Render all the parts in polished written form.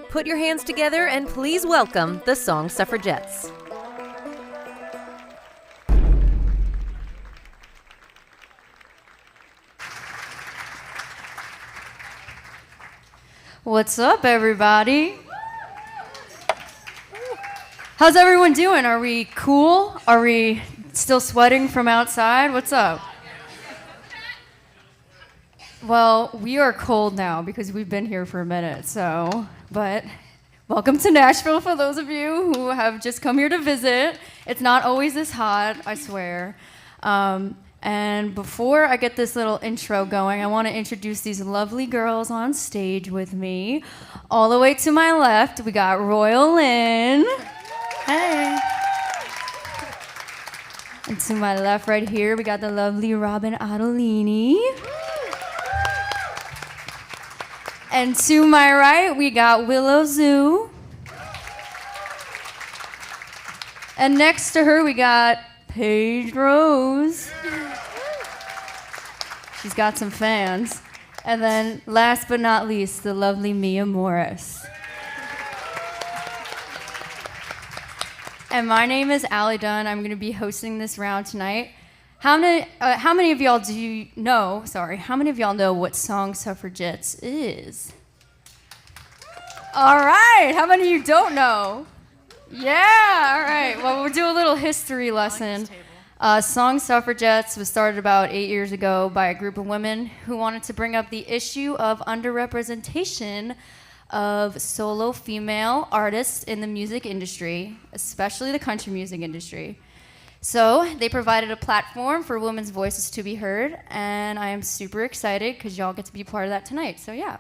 Put your hands together and please welcome the Song Suffragettes. What's up, everybody? How's everyone doing? Are we cool? Are we still sweating from outside? What's up? Well, we are cold now because we've been here for a minute, but welcome to Nashville for those of you who have just come here to visit. It's not always this hot, I swear. And before I get this little intro going, I want to introduce these lovely girls on stage with me. All the way to my left, we got Royale Lynn. Hey. And to my left right here, we got the lovely Robyn Ottolini. And to my right, we got Willow Zhu. And next to her, we got Paige Rose. She's got some fans. And then last but not least, the lovely Mia Morris. And my name is Allie Dunn. I'm going to be hosting this round tonight. How many of y'all How many of y'all know what Song Suffragettes is? All right. How many of you don't know? Yeah. All right. Well, we'll do a little history lesson. Song Suffragettes was started about 8 years ago by a group of women who wanted to bring up the issue of underrepresentation of solo female artists in the music industry, especially the country music industry. So they provided a platform for women's voices to be heard, and I am super excited because y'all get to be part of that tonight, so yeah.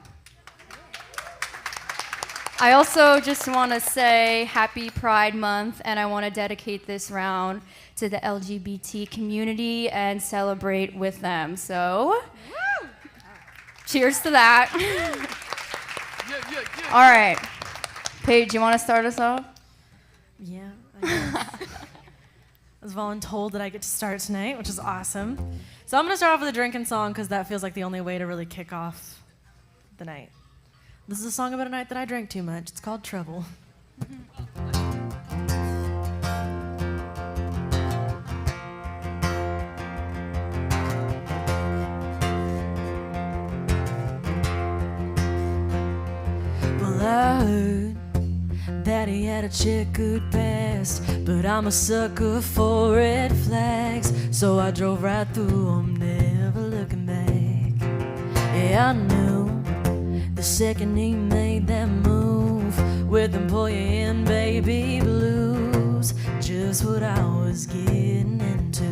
I also just want to say happy Pride Month, and I want to dedicate this round to the LGBT community and celebrate with them. So, cheers to that. All right. Paige, you want to start us off? Yeah, I guess. I was voluntold that I get to start tonight, which is awesome. So I'm going to start off with a drinking song because that feels like the only way to really kick off the night. This is a song about a night that I drank too much. It's called Treble. Well, I heard that he had a checkered past, but I'm a sucker for red flags, so I drove right through them, never looking back. Yeah, I knew the second he made that move with them pull you in baby blues, just what I was getting into.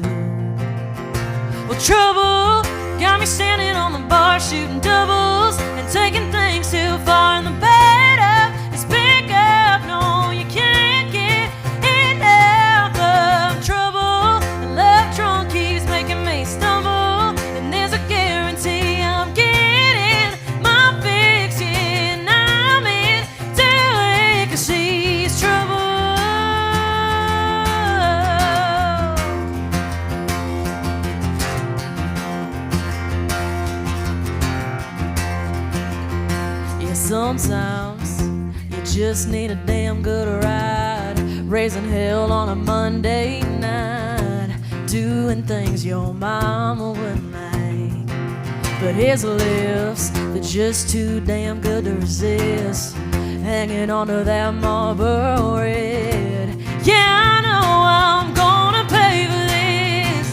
Well, trouble got me standing on the bar shooting doubles and taking things too far in the bed up. It's pick up, no, you can't get enough of trouble. The love drunk keeps making me stumble, and there's a guarantee I'm getting my fix, and I'm into it 'cause she's trouble. Yeah, sometimes you just need a damn good ride, raising hell on a Monday night, doing things your mama wouldn't like. But his lips, they're just too damn good to resist, hanging onto that Marlboro Red. Yeah, I know I'm gonna pay for this.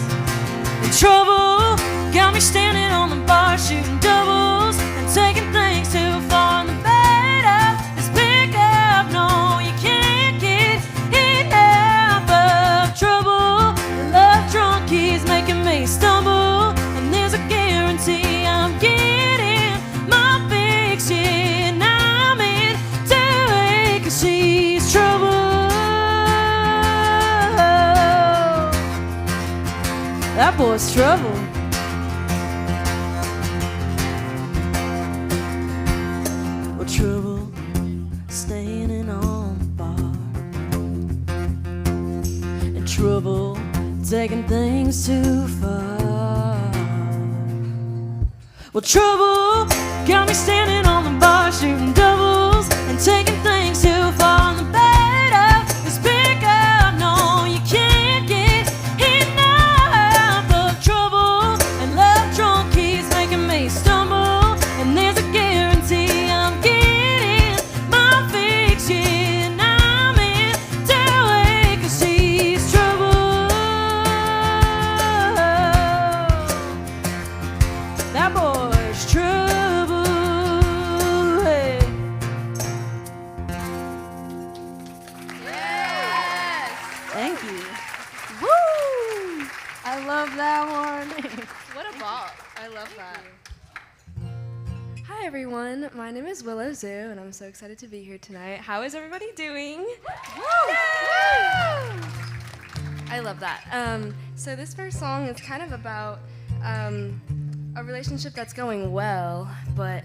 And trouble got me standing on the bar shooting doubles and taking things too far in the bed up. This pick up, no, you can't get enough of trouble. The love drunk keeps making me stumble, and there's a guarantee I'm getting my fix, and I'm into it 'cause she's trouble. That boy's trouble. Well, trouble standing on the bar, and trouble taking things too far. Well, trouble got me standing on the bar shooting doubles love that. Hi everyone, my name is Willow Zhu, and I'm so excited to be here tonight. How is everybody doing? I love that. So this first song is kind of about a relationship that's going well, but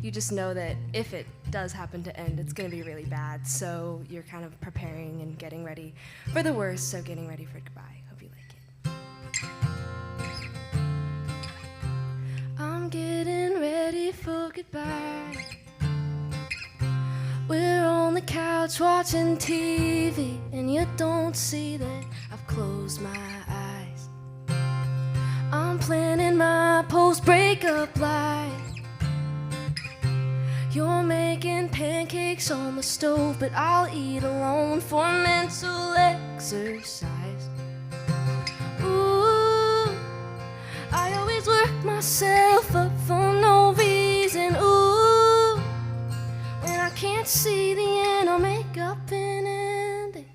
you just know that if it does happen to end, it's going to be really bad. So you're kind of preparing and getting ready for the worst, so getting ready for goodbye. Hope you like it. I'm getting ready for goodbye. We're on the couch watching TV, and you don't see that I've closed my eyes. I'm planning my post-breakup life. You're making pancakes on the stove, but I'll eat alone for mental exercise. Ooh, I always work myself up for no reason. Ooh, when I can't see the end, I'll make up an ending.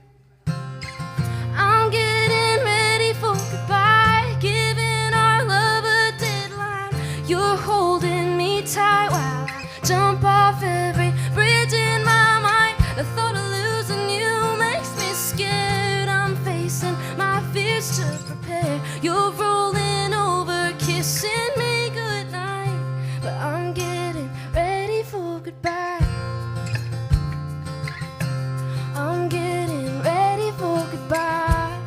I'm getting ready for goodbye, giving our love a deadline. You're holding me tight while I jump off every bridge in my mind. The thought of losing you makes me scared. I'm facing my fears to prepare. You're rolling over, kissing me goodnight, but I'm getting ready for goodbye. I'm getting ready for goodbye.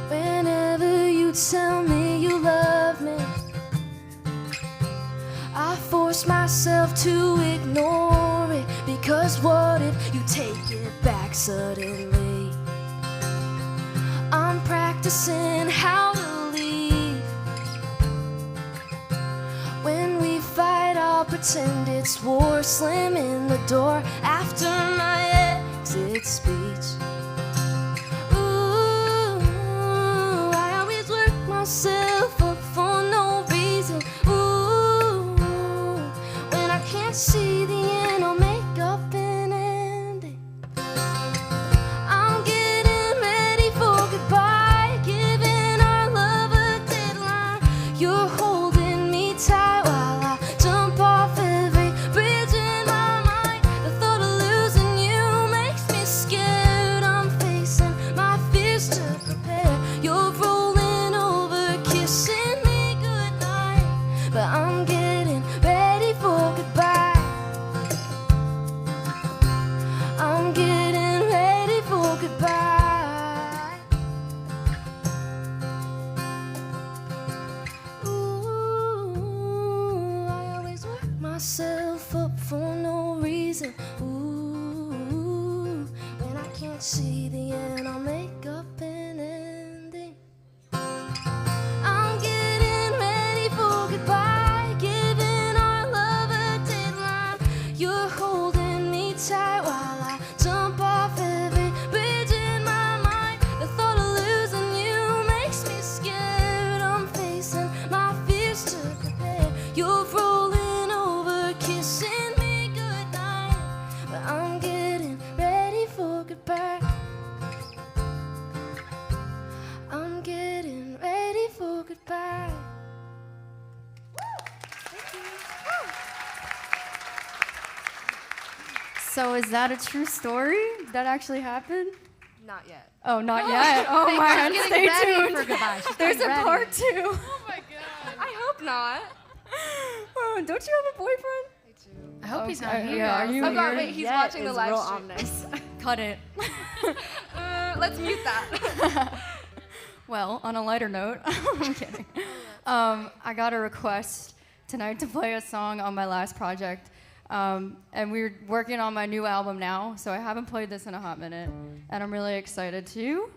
Whenever you tell me you love me, I force myself to ignore it, because what if you take it back suddenly? I'm practicing how to leave. When we fight, I'll pretend it's war, slamming the door after my exit speech. Ooh, I always work myself up for no reason. Ooh, when I can't see the end, I'll make up an ending. I'm getting ready for goodbye, giving our love a deadline. You're holding me tight while I jump off every bridge in my mind. The thought of losing you makes me scared. I'm facing my fears to prepare. You're rolling over, kissing me goodnight, but I'm getting ready for goodbye. I'm getting ready for goodbye. Ooh, I always work myself up for no reason. Ooh, when I can't see the end, I'll make up an ending. I'm getting ready for goodbye, giving our love a deadline. You're holding me tight while I jump off every bridge in my mind. The thought of losing you makes me scared. I'm facing my fears to prepare. You're rolling over, kissing me goodnight, but I'm getting ready for goodbye. I'm getting ready for goodbye. So is that a true story? Did that actually happen? Not yet. Oh, not yet. Oh my God, stay tuned. For goodbye. She's There's a getting ready. part 2. Oh my god. I hope not. Oh, don't you have a boyfriend? I hope he's not Okay, here. yeah, are you Oh god, here? wait, he's Yet watching the is live real stream. ominous. Cut it. Let's mute that. Well, on a lighter note, I'm kidding. I got a request tonight to play a song on my last project. And we're working on my new album now, so I haven't played this in a hot minute. And I'm really excited to.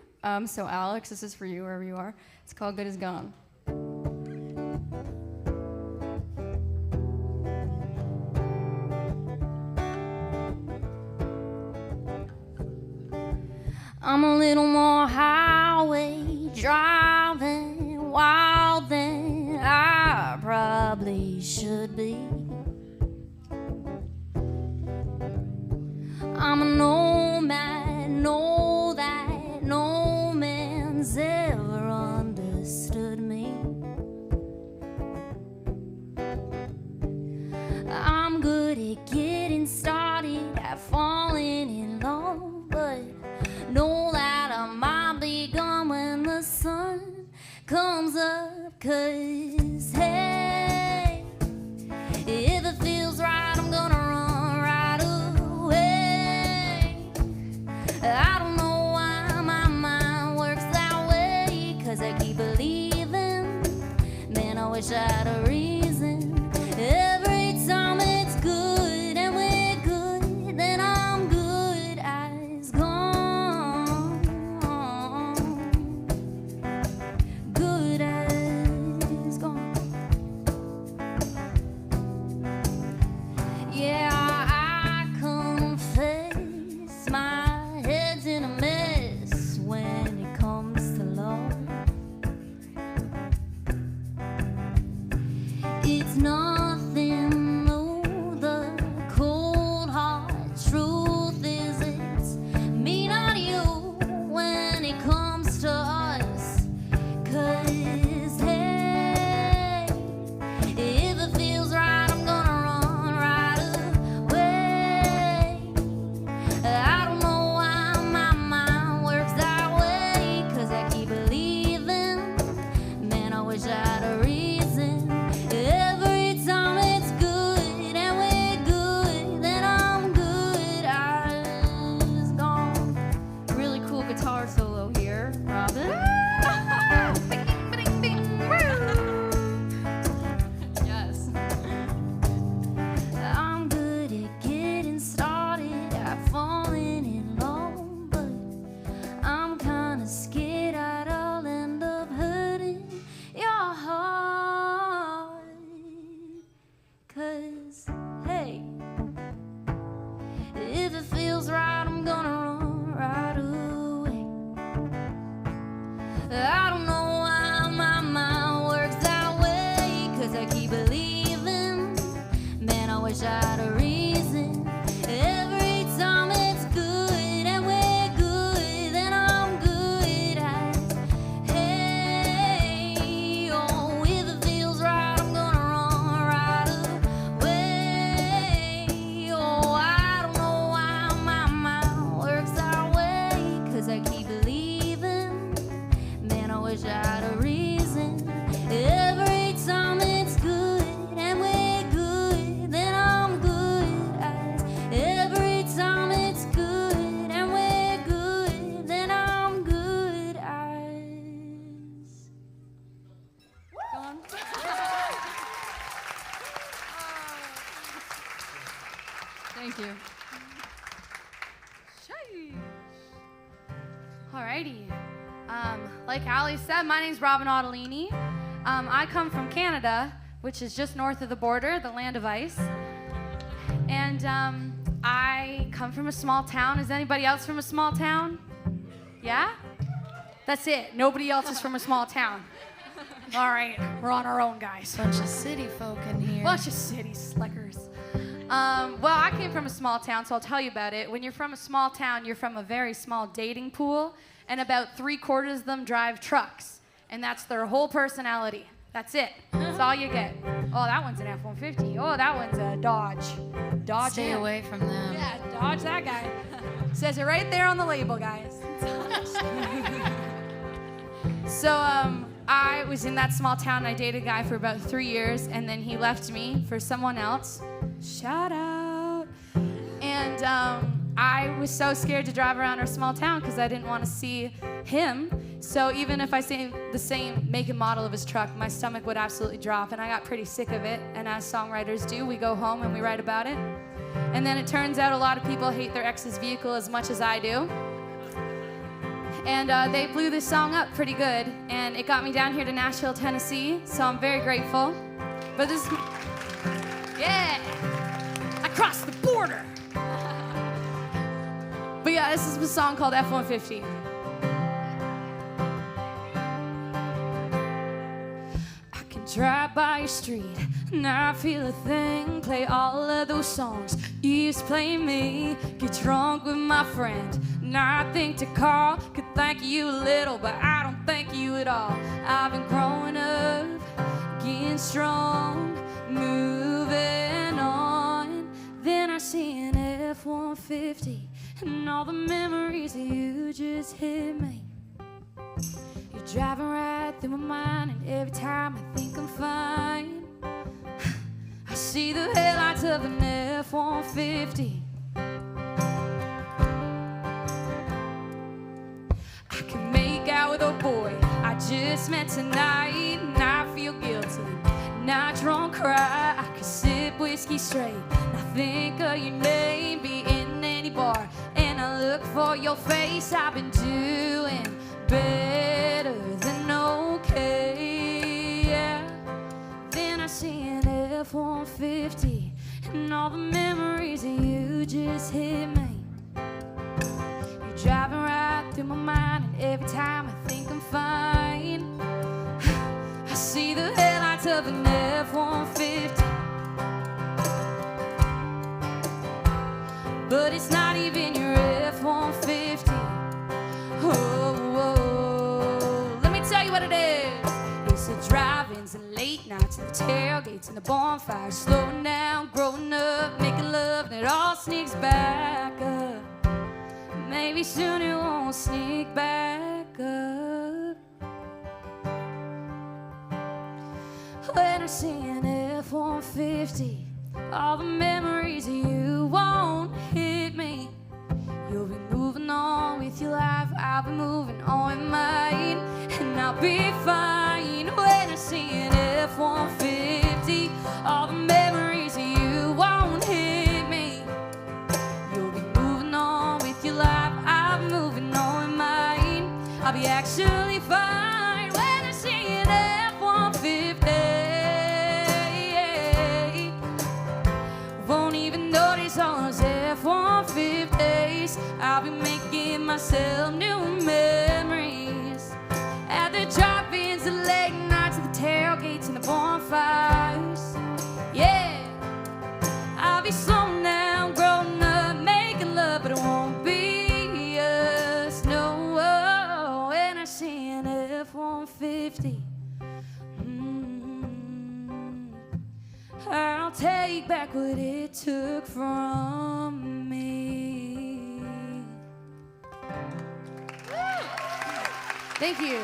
So Alex, this is for you, wherever you are. It's called Good Is Gone. I'm a little more highway driving wild than I probably should be. I'm a nomad, know that no man's ever understood at getting started, at falling in love, but know that I might be gone when the sun comes up. 'Cause hey, if it feels right, I'm gonna run right away. I don't know why my mind works that way, 'cause I keep believing, man, I wish I had a reason. Every time it's good and we're good, then I'm good as gone. Good as gone. Yeah, I confess my head's in a mess when it comes to love. It's nothing new, the cold hard truth is it's me, not you, when it comes to us. 'Cause hey, if it feels right, I'm gonna run right away. I don't know why my mind works that way, 'cause I keep believing, man, I wish I had a reason. Every time it's good and we're good, then I'm good as gone. Really cool guitar solo here, Robyn. Yes. I'm good at getting started, at falling in love, but I'm kinda scared I'll end up hurting your heart. 'Cause hey, if it feels right, I'm gonna run right away. I don't know why my mind works that way, 'cause I keep believing, man, I wish I had a reason. Every time it's good and we're good, then I'm good as hey. Oh, if it feels right, I'm gonna run right away. Oh, I don't know why my mind works that way, 'cause I keep believing, man, I wish I had a reason. Every time it's good and we're good, then I'm good as. Every time it's good and we're good, then I'm good as. Thank you. Alrighty. Like Allie said, my name's Robyn Ottolini. I come from Canada, which is just north of the border, the land of ice. And I come from a small town. Is anybody else from a small town? Yeah? That's it. Nobody else is from a small town. All right, we're on our own, guys. Bunch of city folk in here. Bunch of city slickers. Well, I came from a small town, so I'll tell you about it. When you're from a small town, you're from a very small dating pool, and about 3/4 of them drive trucks, and that's their whole personality. That's it. That's all you get. Oh, that one's an F-150. Oh, that one's a Dodge. Dodge. Stay him. away from them. Yeah, Dodge that guy. Says it right there on the label, guys. So, I was in that small town, and I dated a guy for about 3 years, and then he left me for someone else. Shout out. And I was so scared to drive around our small town because I didn't want to see him. So even if I see the same make and model of his truck, my stomach would absolutely drop, and I got pretty sick of it. And as songwriters do, we go home and we write about it. And then it turns out a lot of people hate their ex's vehicle as much as I do. And they blew this song up pretty good, and it got me down here to Nashville, Tennessee, so I'm very grateful. But this, yeah, I crossed the border. But yeah, this is a song called F-150. I can drive by your street, not feel a thing, play all of those songs you used to play me, get drunk with my friend, not think to call, could thank you a little, but I don't thank you at all. I've been growing up, getting strong, moving on. F-150, and all the memories of you just hit me. You're driving right through my mind, and every time I think I'm fine, I see the headlights of an F-150. I can make out with a boy I just met tonight, and I feel guilty, not drunk, cry. I could sip whiskey straight, and I think of your name, be in any bar, and I look for your face. I've been doing better than okay, yeah. Then I see an F-150, and all the memories of you just hit me. You're driving right through my mind, and every time I think I'm fine, I see the headlights of an F-150. But it's not even your F-150. Oh, let me tell you what it is. It's the drive-ins and late nights and the tailgates and the bonfires, slowing down, growing up, making love, and it all sneaks back up. Maybe soon it won't sneak back up. When I see an F-150, all the memories of you won't hit me. You'll be moving on with your life, I'll be moving on with mine, and I'll be fine. When I see an F-150, all the memories of you won't hit me. You'll be moving on with your life, I'll be moving on with mine. I'll be actually fine when I see an F-150. Won't even notice all those F-150s. I'll be making myself new memories at the drive-ins, the late nights, the tailgates, and the bonfires. Yeah, I'll be slowing down, growing up, making love, but it won't be us. No, when I see an F-150. I'll take back what it took from me. Thank you.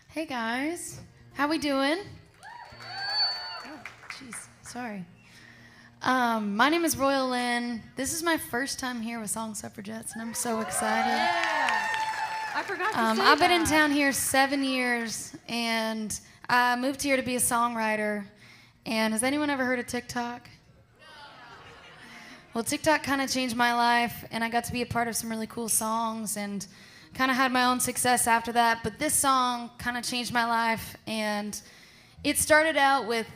Hey guys, how we doing? Oh, jeez, sorry. My name is Royale Lynn. This is my first time here with Song Suffragettes, and I'm so excited. Yeah. I forgot to say I've been in that. town here 7 years, and I moved here to be a songwriter. And has anyone ever heard of TikTok? Well, TikTok kind of changed my life, and I got to be a part of some really cool songs and kind of had my own success after that. But this song kind of changed my life, and it started out with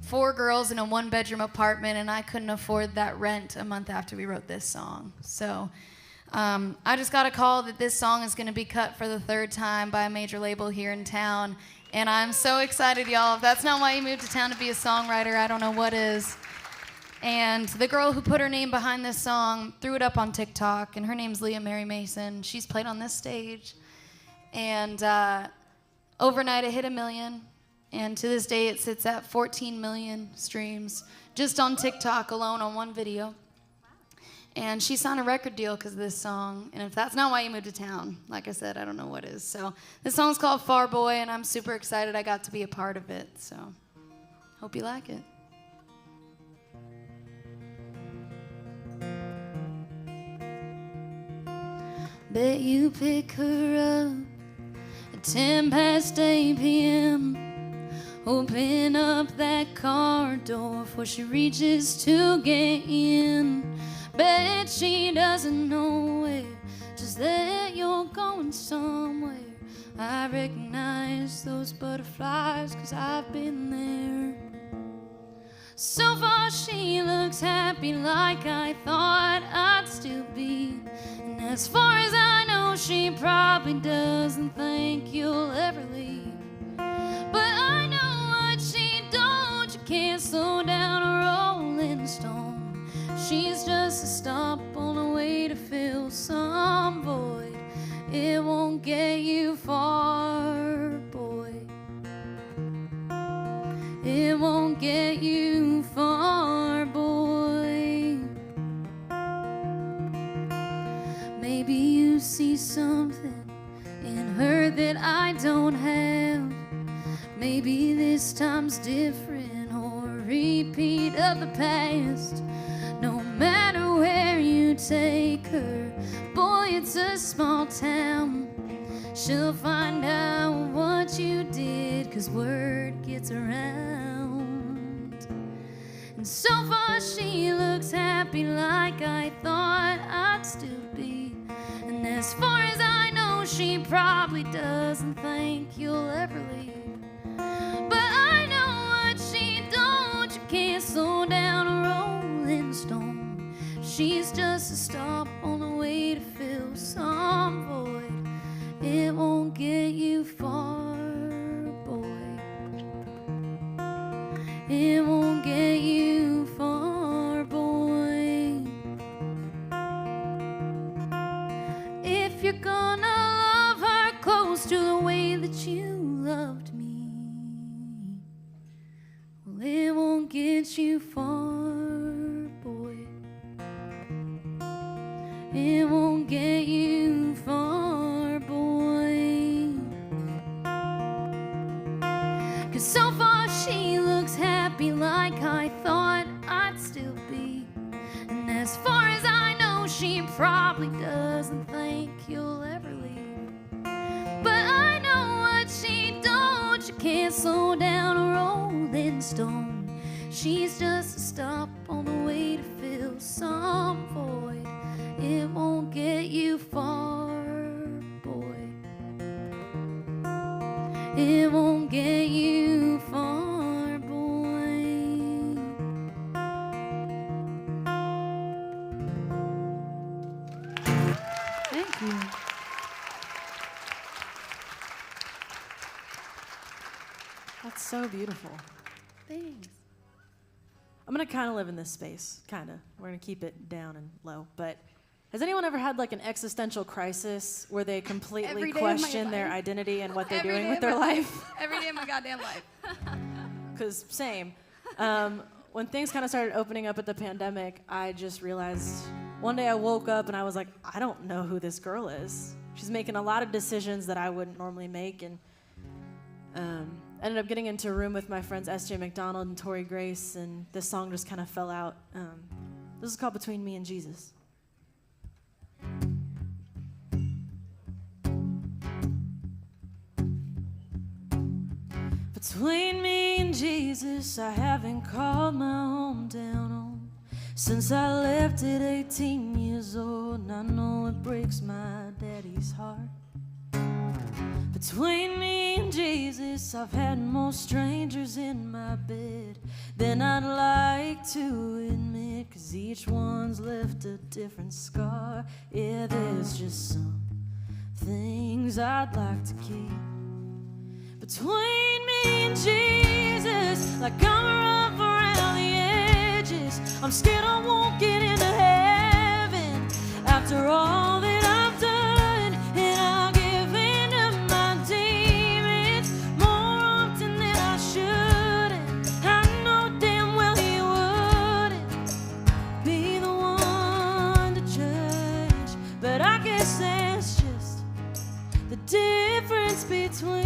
4 girls in a 1-bedroom apartment, and I couldn't afford that rent a month after we wrote this song. So I just got a call that this song is going to be cut for the 3rd time by a major label here in town, and I'm so excited, y'all. If that's not why you moved to town to be a songwriter, I don't know what is. And the girl who put her name behind this song threw it up on TikTok, and her name's Leah Mary Mason. She's played on this stage, and overnight it hit 1 million, and to this day it sits at 14 million streams just on TikTok alone on one video. And she signed a record deal because of this song. And if that's not why you moved to town, like I said, I don't know what is. So this song's called Far Boy, and I'm super excited I got to be a part of it. So hope you like it. Bet you pick her up at 10 past 8 p.m. Open up that car door before she reaches to get in. Bet she doesn't know where, just that you're going somewhere. I recognize those butterflies, 'cause I've been there. So far she looks happy, like I thought I'd still be. And as far as I know, she probably doesn't think you'll ever leave. But I know what she don't, you can't slow down a rolling stone. She's just a stop on the way to fill some void. It won't get you far, boy. get you far, boy. Maybe you see something in her that I don't have. Maybe this time's different or a repeat of the past. No matter where you take her, boy, it's a small town. She'll find out what you did, 'cause word gets around. And so far she looks happy, like I thought I'd still be. And as far as I know, she probably doesn't think you'll ever leave. But I know what she don't. You can't slow down a rolling stone. She's just a stop on the way to fill some void. It won't get you far, boy. It won't get you far, boy. If you're gonna love her close to the way that you loved me, well, it won't get you far, boy. It won't get you far, boy. 'Cause so far she looks happy, like I thought I'd still be. And as far as I know, she probably doesn't think you'll ever leave. But I know what she don't. You can't slow down a rolling stone. She's just a stop on the way to fill some void. It won't get you far, boy. It won't get you far, boy. Thank you. That's so beautiful. Thanks. I'm gonna kind of live in this space, kind of. We're gonna keep it down and low. But has anyone ever had like an existential crisis where they completely Every day of my question their life. identity and what they're Every doing day with of their my life? Every day of my goddamn life. Because same. When things kind of started opening up at the pandemic, I just realized one day I woke up and I was like, I don't know who this girl is. She's making a lot of decisions that I wouldn't normally make, and ended up getting into a room with my friends S.J. McDonald and Tori Grace, and this song just kind of fell out. This is called Between Me and Jesus. Between me and Jesus, I haven't called my hometown home since I left at 18 years old, and I know it breaks my daddy's heart. Between me and Jesus, I've had more strangers in my bed than I'd like to admit, 'cause each one's left a different scar. Yeah, there's just some things I'd like to keep between me and Jesus, like I'm rough around the edges. I'm scared I won't get into heaven after all that I've done, and I'll give in to my demons more often than I should. And I know damn well he wouldn't be the one to judge, but I guess that's just the difference between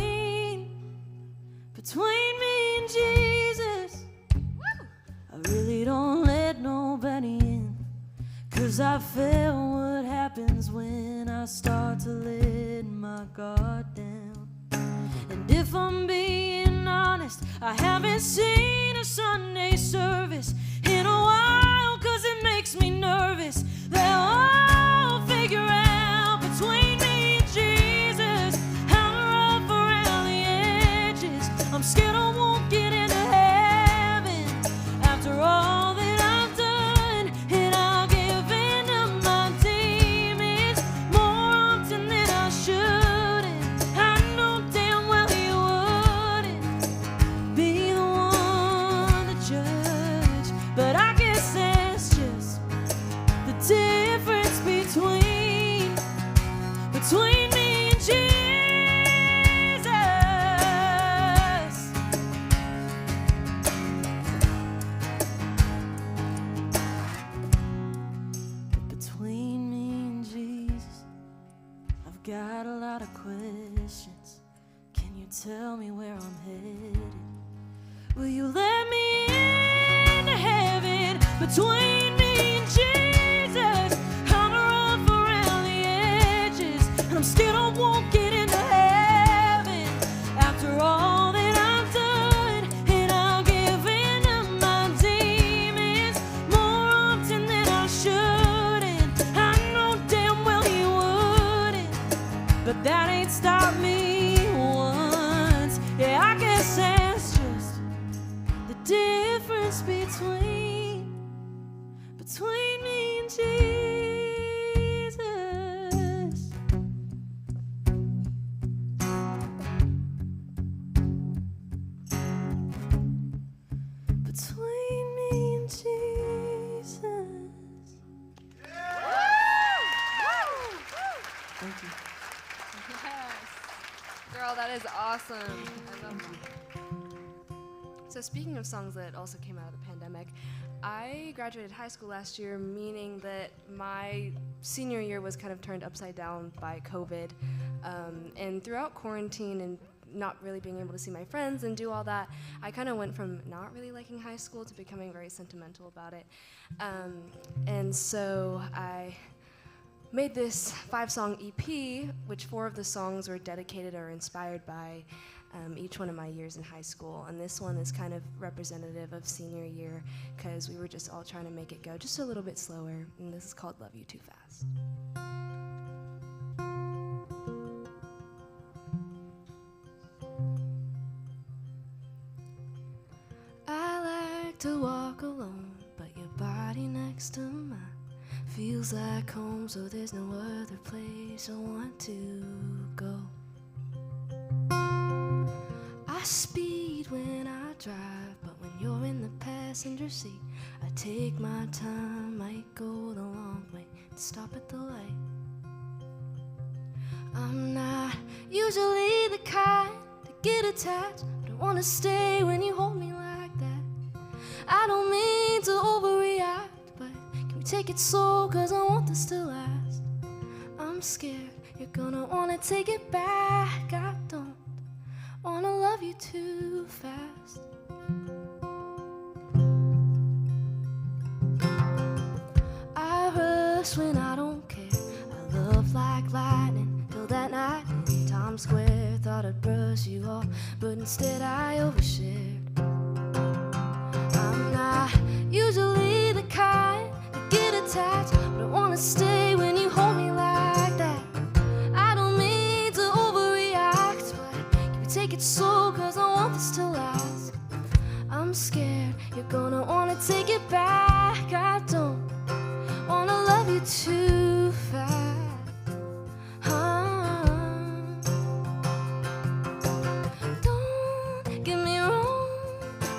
me and Jesus. I really don't let nobody in, 'cause I feel what happens when I start to let my guard down. And if I'm being honest, I haven't seen a Sunday service in a while, 'cause it makes me nervous that I'll figure out between me and Jesus. I'm rough around the edges. I'm scared I won't get into heaven after all that I've done, and I'll give in to my demons more often than I should. And I know damn well he wouldn't be the one to judge, but I guess that's just the distance. Can you tell me where I'm headed? Will you let me into heaven between me and Jesus? I'm rough around the edges, and I'm scared I won't get into heaven after all that I've done. And I'll give in to my demons more often than I should. And I know damn well he wouldn't, but that ain't stopped me once. Yeah, I guess that's just the difference between me and Jesus. Between me and Jesus. Thank you. Girl, that is awesome. I love that. So speaking of songs that also came out of the pandemic, I graduated high school last year, meaning that my senior year was kind of turned upside down by COVID. And throughout quarantine and not really being able to see my friends and do all that, I kind of went from not really liking high school to becoming very sentimental about it. And so I made this 5-song EP, which 4 of the songs were dedicated or inspired by each one of my years in high school. And this one is kind of representative of senior year because we were just all trying to make it go just a little bit slower. And this is called Love You Too Fast. I like to walk alone, but your body next to mine feels like home, so there's no other place I want to go. I speed when I drive, but when you're in the passenger seat, I take my time, might go the long way and stop at the light. I'm not usually the kind to get attached, but I wanna stay when you hold me like that. I don't mean to overreact, but can we take it slow, cause I want this to last. I'm scared you're gonna wanna take it back. I don't wanna love you too fast. I rush when I don't care. I love like lightning till that night in Times Square. Thought I'd brush you off, but instead I overshared. I'm not usually the kind to get attached, but I wanna stay when you hold me like that. I don't mean to overreact, but can we take it slow, cause I want this to last. I'm scared you're gonna wanna take it back. I don't wanna love you too fast. Don't get me wrong,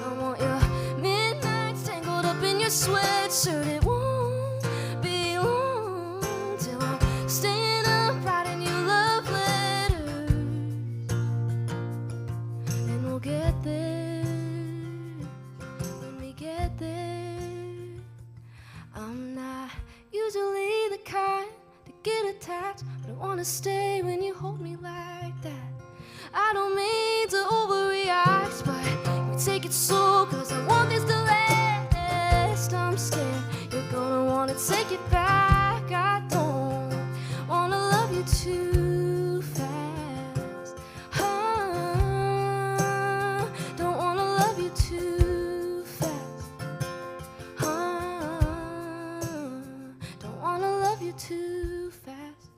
I want your midnights tangled up in your sweatshirt. It won't be long till I'm staying up writing you love letters, and we'll get there when we get there. I'm not usually the kind to get attached, but I wanna stay when you hold me like that. I don't mean to overreact, but we take it slow, cause I want this to last. I'm scared you're gonna wanna take it back. I don't wanna love you too fast. Don't wanna love you too fast. Don't wanna love you too fast.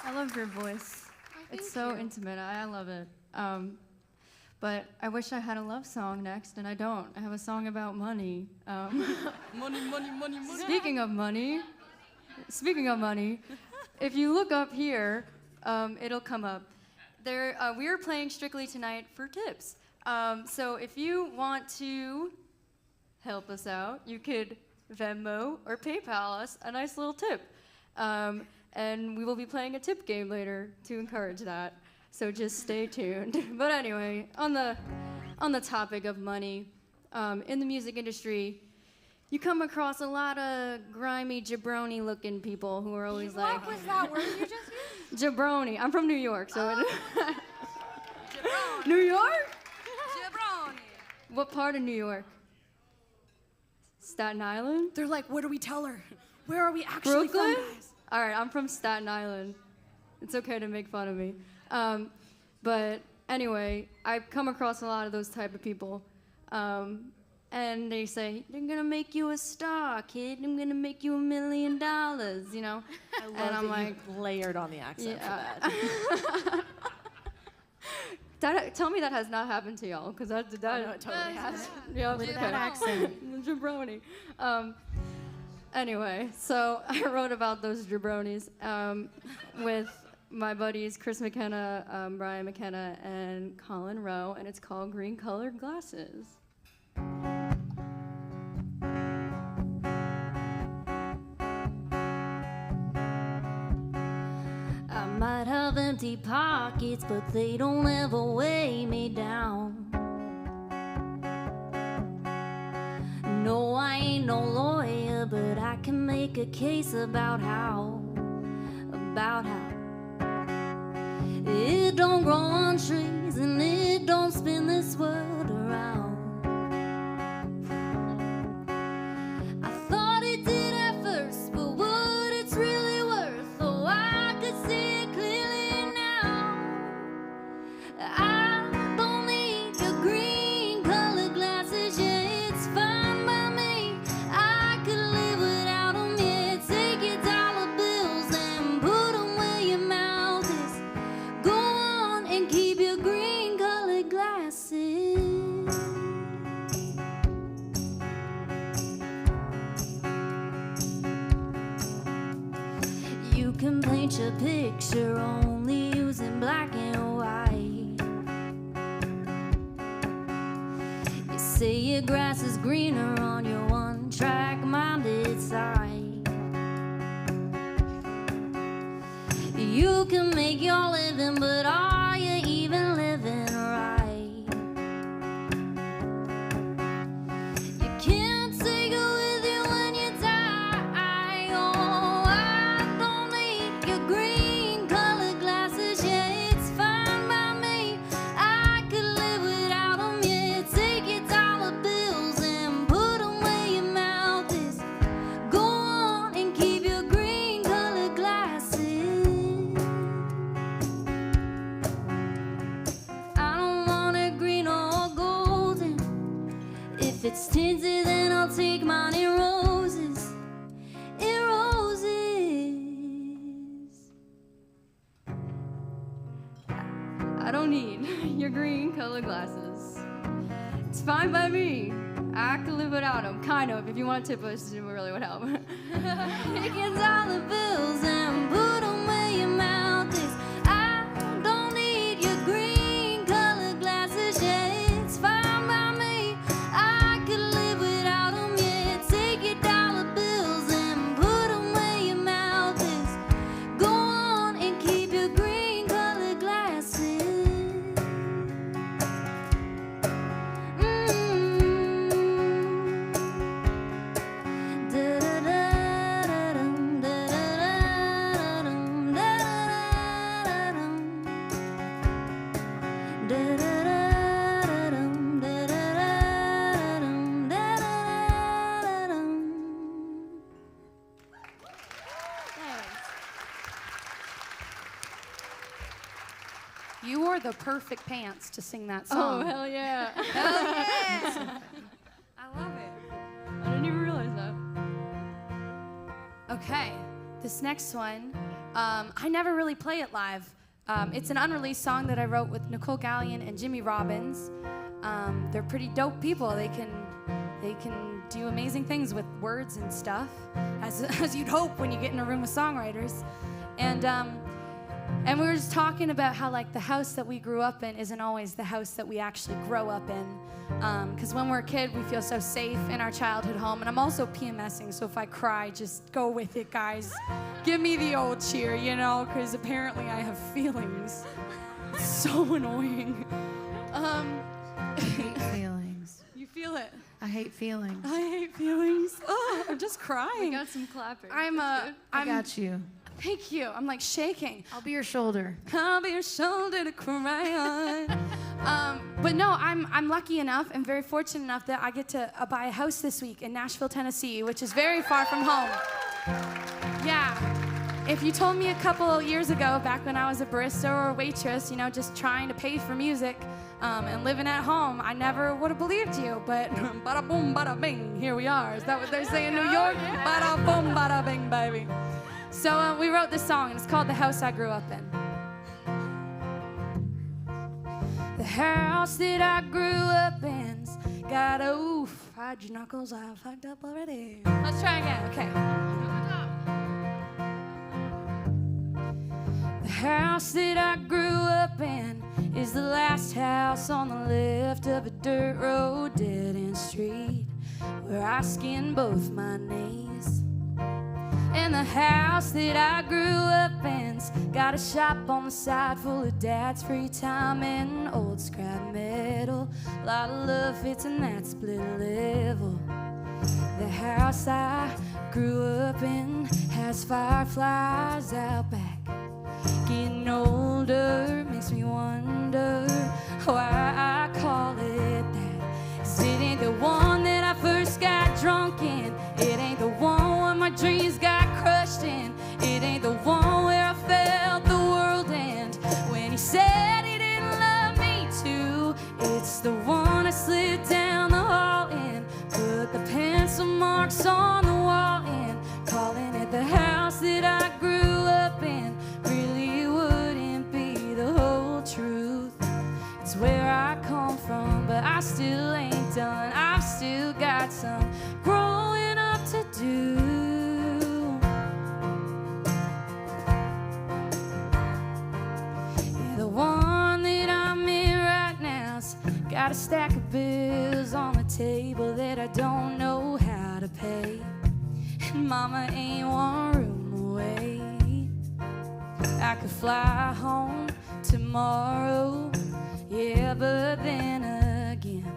I love your voice. It's so intimate. I love it. But I wish I had a love song next, and I don't. I have a song about money. Money. Speaking of money, if you look up here, it'll come up. We are playing strictly tonight for tips. So if you want to help us out, you could Venmo or PayPal us a nice little tip. And we will be playing a tip game later to encourage that. So just stay tuned. But anyway, on the on the topic of money, in the music industry, you come across a lot of grimy, jabroni-looking people who are always like... What was that word you just used? Jabroni. I'm from New York, so... Jabroni. New York? Jabroni. What part of New York? Staten Island? They're like, what do we tell her? Where are we actually Brooklyn? from, guys? All right, I'm from Staten Island. It's okay to make fun of me. But anyway, I've come across a lot of those type of people. And they say, they're gonna make you a star, kid. I'm gonna make you $1 million, you know? I love and I'm that like, you layered on the accent yeah. for that. Tell me that has not happened to y'all, because that No, it totally has. Yeah, With okay. that accent. Jabroni. Anyway, so I wrote about those jabronis with my buddies Chris McKenna, Brian McKenna, and Colin Rowe, and it's called Green Colored Glasses. I might have empty pockets, but they don't ever weigh me down. No, I ain't no lawyer, but I can make a case about how it don't grow on trees and it don't spin this world around. I thought it did at first, but what it's really worth, oh, I could see it clearly now. I don't need your green colored glasses, yeah, it's fine by me. I could live without them, yeah. Take your dollar bills and put them where your mouth is. Go on and keep your green colored glasses. You can paint your picture only using black and white. You say your grass is greener on your one-track minded side. You can make your living, but are you even living right? You can't take it with you when you die. Oh, I don't need your green colored glasses, yeah, it's fine by me. I could live without them, yeah. Take your dollar bills and put them where your mouth is. Go on and keep your green colored glasses. I don't want it green or golden. If it's tinted, then I'll take mine in roses. In roses. I don't need your green colored glasses. It's fine by me. I could live without them, kind of. If you want to tip us, it really would help. Take your dollar bills and put them where your mouth is. I don't need your green colored glasses, yeah, it's fine by me. I could live without them, yeah. Take your dollar bills and put them where your mouth is. Go on and keep your green colored glasses. Da-da-da-da-dum, da-da-da-da-dum, da-da-da-da-dum. Da-da-da-da-dum, da-da-da-da-dum, da-da-da-da-dum. You wore the perfect pants to sing that Oh, song. hell yeah. I love it. I didn't even realize that. Okay, this next one, I never really play it live. It's an unreleased song that I wrote with Nicole Gallion and Jimmy Robbins. They're pretty dope people. They can do amazing things with words and stuff, as you'd hope when you get in a room with songwriters. And we were just talking about how, like, the house that we grew up in isn't always the house that we actually grow up in. Because when we're a kid, we feel so safe in our childhood home. And I'm also PMSing, so if I cry, just go with it, guys. Give me the old cheer, you know, because apparently I have feelings. It's so annoying. hate feelings. You feel it. I hate feelings. I hate feelings. Oh, I'm just We crying. got some clapping. I got you. Thank you. I'm like shaking. I'll be your shoulder. I'll be your shoulder to cry on. But no, I'm lucky enough and very fortunate enough that I get to buy a house this week in Nashville, Tennessee, which is very far from home. Yeah. If you told me a couple years ago, back when I was a barista or a waitress, you know, just trying to pay for music and living at home, I never would have believed you. But bada boom, bada bing, here we are. Is that what they say in New York? Bada boom, bada bing, baby. So we wrote this song, and it's called The House I Grew Up In. The house that I grew up in's got fried your knuckles, I fucked up already. Let's try again, okay. The house that I grew up in is the last house on the left of a dirt road, dead-end street, where I skinned both my knees. And the house that I grew up in's got a shop on the side full of dad's free time and old scrap metal. A lot of love fits in that split level. The house I grew up in has fireflies out back. Getting older makes me wonder why I call it that. 'Cause it ain't the one that I first got drunk in. It ain't the one where my dreams got crushed in. It ain't the one where I felt the world end when he said he didn't love me too. It's the one I slid down the hall in, put the pencil marks on the wall in, calling it the house that I grew up in. Really wouldn't be the whole truth. It's where I come from, but I still ain't done. I've still got some growing up to do. Yeah, the one that I'm in right now's got a stack of bills on the table that I don't know how to pay. And mama ain't one room away. I could fly home tomorrow, yeah, but then again,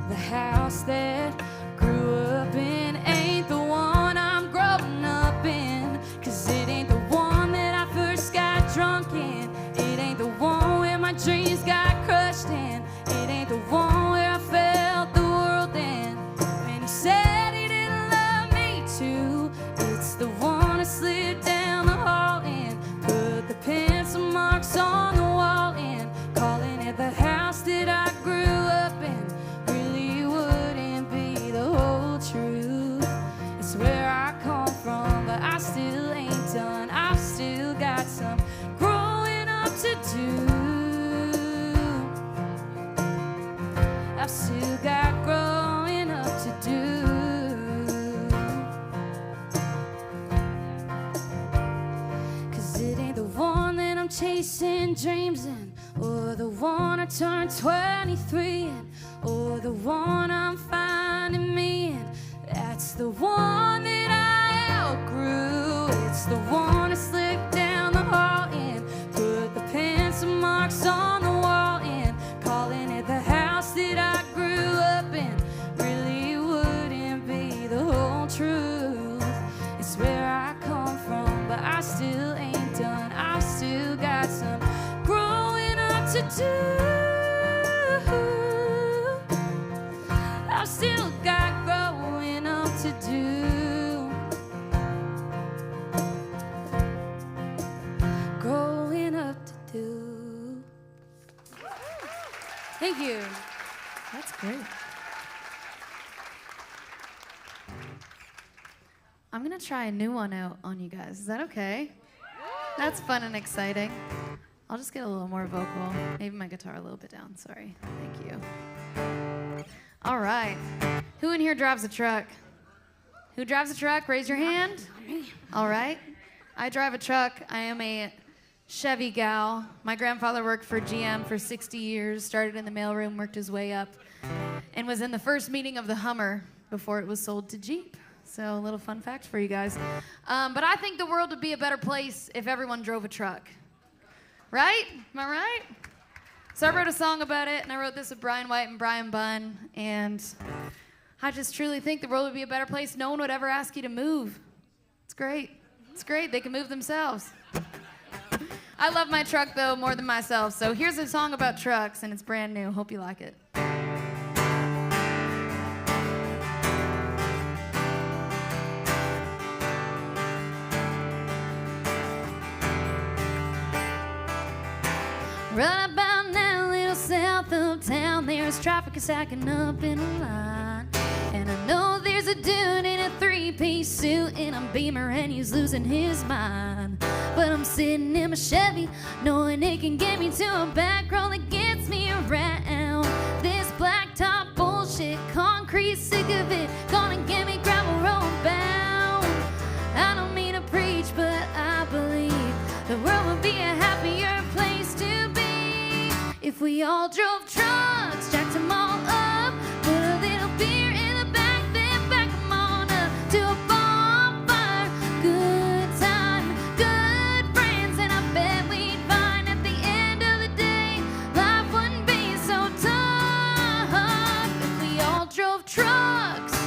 the house that grew up in ain't the one I'm growing up in. 'Cause it ain't the one that I first got drunk in. It ain't the one where my dreams got crushed in. It ain't the one where I felt the world end when he said he didn't love me too. It's the one I slid down the hall in, put the pencil marks on the wall in, calling it the house that I grew up in. Really wouldn't be the whole truth. It's where I come from, but I still ain't done. I've still got some growing up to do. I've still got growing up to do. 'Cause it ain't the one that I'm chasing dreams in, or the one I turned 23 in, or the one I'm finding me in. That's the one that I outgrew. It's the one I slipped down the hall in, put the pencil marks on the wall in, calling it the house that I grew up in. Really wouldn't be the whole truth. It's where I come from, but I still ain't done. I've still got some growing up to do. I've still got growing up to do. Growing up to do. Thank you. That's great. I'm gonna try a new one out on you guys. Is that okay? That's fun and exciting. I'll just get a little more vocal. Maybe my guitar a little bit down. Sorry. Thank you. All right. Who in here drives a truck? Who drives a truck? Raise your hand. All right. I drive a truck. I am a Chevy gal. My grandfather worked for GM for 60 years, started in the mailroom, worked his way up, and was in the first meeting of the Hummer before it was sold to Jeep. So a little fun fact for you guys. But I think the world would be a better place if everyone drove a truck. Right? Am I right? So I wrote a song about it, and I wrote this with Brian White and Brian Bunn, and I just truly think the world would be a better place. No one would ever ask you to move. It's great. It's great. They can move themselves. I love my truck, though, more than myself. So here's a song about trucks, and it's brand new. Hope you like it. Right about now, a little south of town, there's traffic stacking up in a line. And I know there's a dude in a three-piece suit in a Beamer and he's losing his mind. But I'm sitting in my Chevy, knowing it can get me to a back road that gets me around. This blacktop bullshit, concrete, sick of it, gonna get me gravel road bound. I don't mean to preach, but I believe the world would be a happier place to be if we all drove trucks, jacked them all up, put a little beer in the back, then back them on up to a bonfire. Good time, good friends, and I bet we'd find at the end of the day life wouldn't be so tough if we all drove trucks.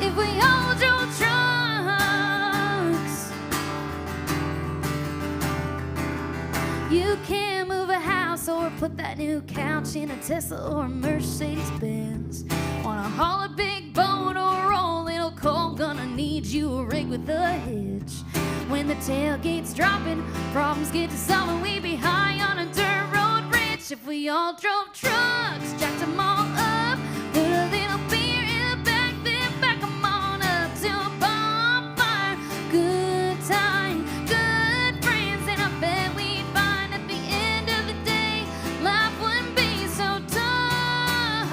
If we all drove trucks. You can't move a house or put that new couch in a Tesla or a Mercedes-Benz. Wanna haul a big boat or roll a little coal, gonna need you a rig with a hitch. When the tailgate's dropping, problems get to solving, we'd be high on a dirt road rich if we all drove trucks, jacked them all up, put a little beer in the back, then back them on up to a bonfire. Good time, good friends, and I bet we'd find at the end of the day life wouldn't be so tough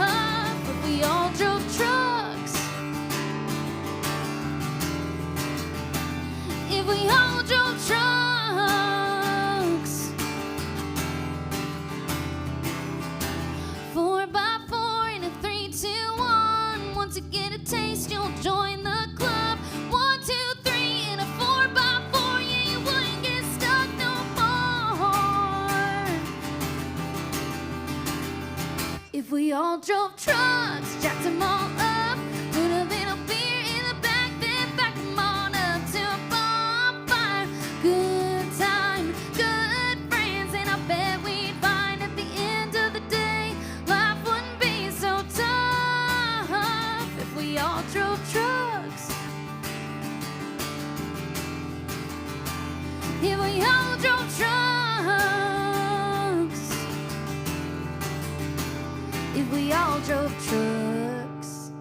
if we all drove trucks. If we all drove trucks. 4x4 in a 3, 2, 1. Once you get a taste, you'll join the club. 1, 2, 3 in a 4x4. Yeah, you wouldn't get stuck no more if we all drove trucks, jacked them all up, put a little beer in the back, then back them on up to a bonfire. Good time, good friends, and I bet we'd find at the end of the day life wouldn't be so tough if we all drove trucks. If we all drove trucks. If we all drove trucks.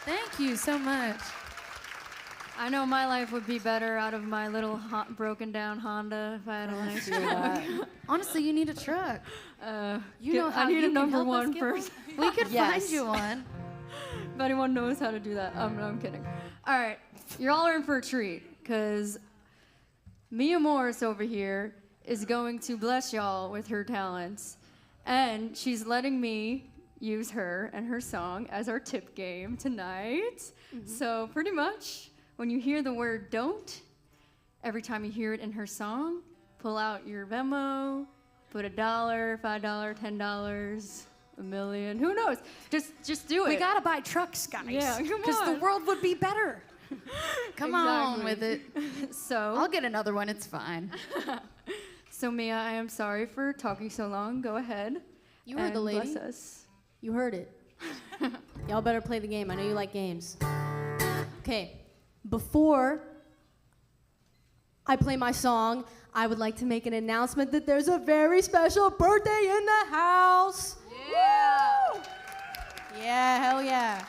Thank you so much. I know my life would be better out of my little broken down Honda if I had a nice truck. Honestly, you need a truck. You know how I need a number one first. We could find you one. If anyone knows how to do that. No, I'm kidding. All right, you're all in for a treat because Mia Morris over here is going to bless y'all with her talents, and she's letting me use her and her song as our tip game tonight. So pretty much, when you hear the word "don't," every time you hear it in her song, pull out your Venmo, put $1, $5, $10, $1 million. Who knows? Just do it. We gotta buy trucks, guys. Yeah, come because the on. world would be better. Come on with it. So I'll get another one. It's fine. So Mia, I am sorry for talking so long. Go ahead. You heard the and lady. bless us. You heard it. Y'all better play the game. I know you like games. Okay, before I play my song, I would like to make an announcement that there's a very special birthday in the house. Yeah! Woo! Yeah, hell yeah.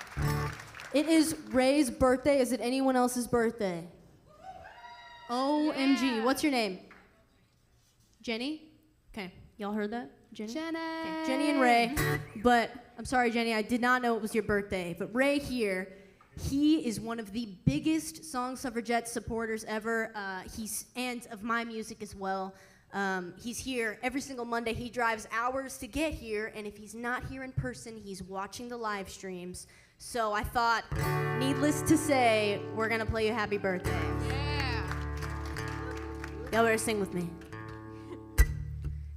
It is Ray's birthday. Is it anyone else's birthday? OMG. What's your name? Jenny? Okay, y'all heard that? Jenny? Jenny. Okay, Jenny and Ray. But I'm sorry, Jenny, I did not know it was your birthday. But Ray here, he is one of the biggest Song Suffragettes supporters ever. And of my music as well. He's here every single Monday. He drives hours to get here, and if he's not here in person, he's watching the live streams. So I thought, needless to say, we're gonna play you happy birthday. Yeah. Y'all better sing with me.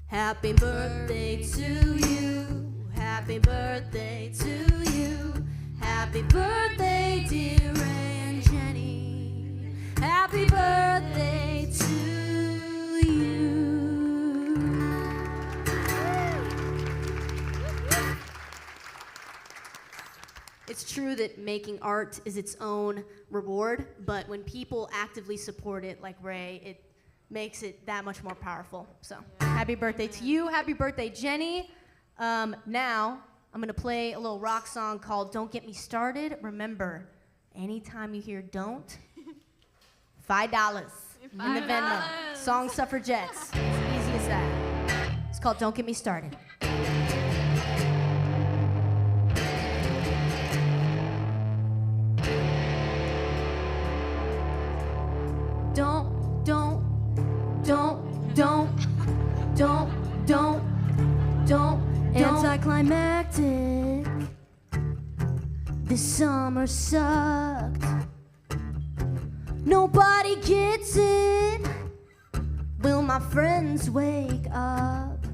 Happy birthday to you. Happy birthday to you. Happy birthday, dear Ray and Jenny. Happy birthday to you. It's true that making art is its own reward, but when people actively support it, like Ray, it makes it that much more powerful. So, happy birthday to you. Happy birthday, Jenny. Now, I'm gonna play a little rock song called Don't Get Me Started. Remember, anytime you hear don't, $5 in the Venmo. Song Suffragettes. It's easy as that. It's called Don't Get Me Started. Don't. Anticlimactic. This summer sucked. Nobody gets it. Will my friends wake up?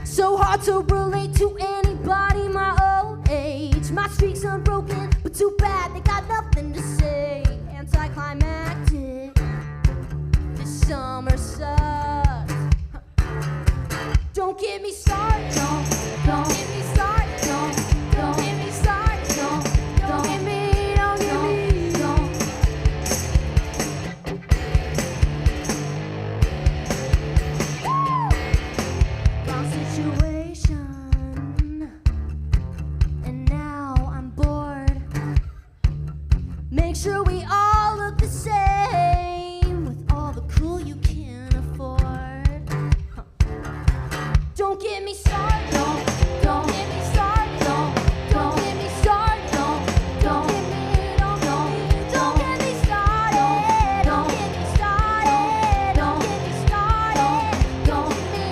So hard to relate to anybody my old age. My streak's unbroken, but too bad they got nothing to say. Anticlimactic. This summer sucked. Don't get me started. Don't get me started. Don't get me started. Don't get me. Wrong situation, and now I'm bored. Make sure we all look the same with all the cool you can afford. Don't get me started. Don't get me started. Don't get me started. Don't get me. Don't get me started. Don't get me started. Don't get me started. Don't get me.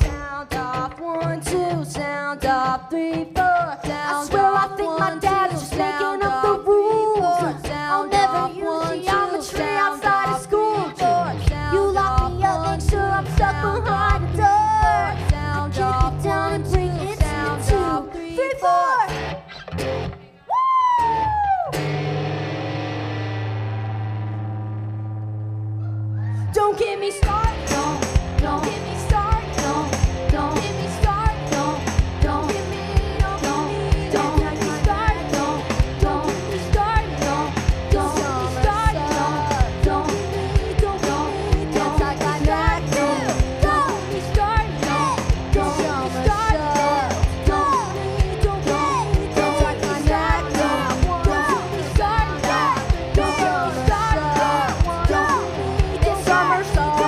Sound off 1, 2. Sound off 3, 4. I swear I think my dad is just making up the rules. I'll never use geometry outside of school. You lock me up, make sure I'm stuck behind the door. Kick it down and bring it to 2, 3, 4. Don't get me started. Don't get me started. Don't get me started. Don't get me. Don't get me started. Don't get me started. Don't get me started. Don't get me. Don't like that. Don't get me started. Don't get me started. Don't like that. Don't get me started. Don't get me started. It's summer song.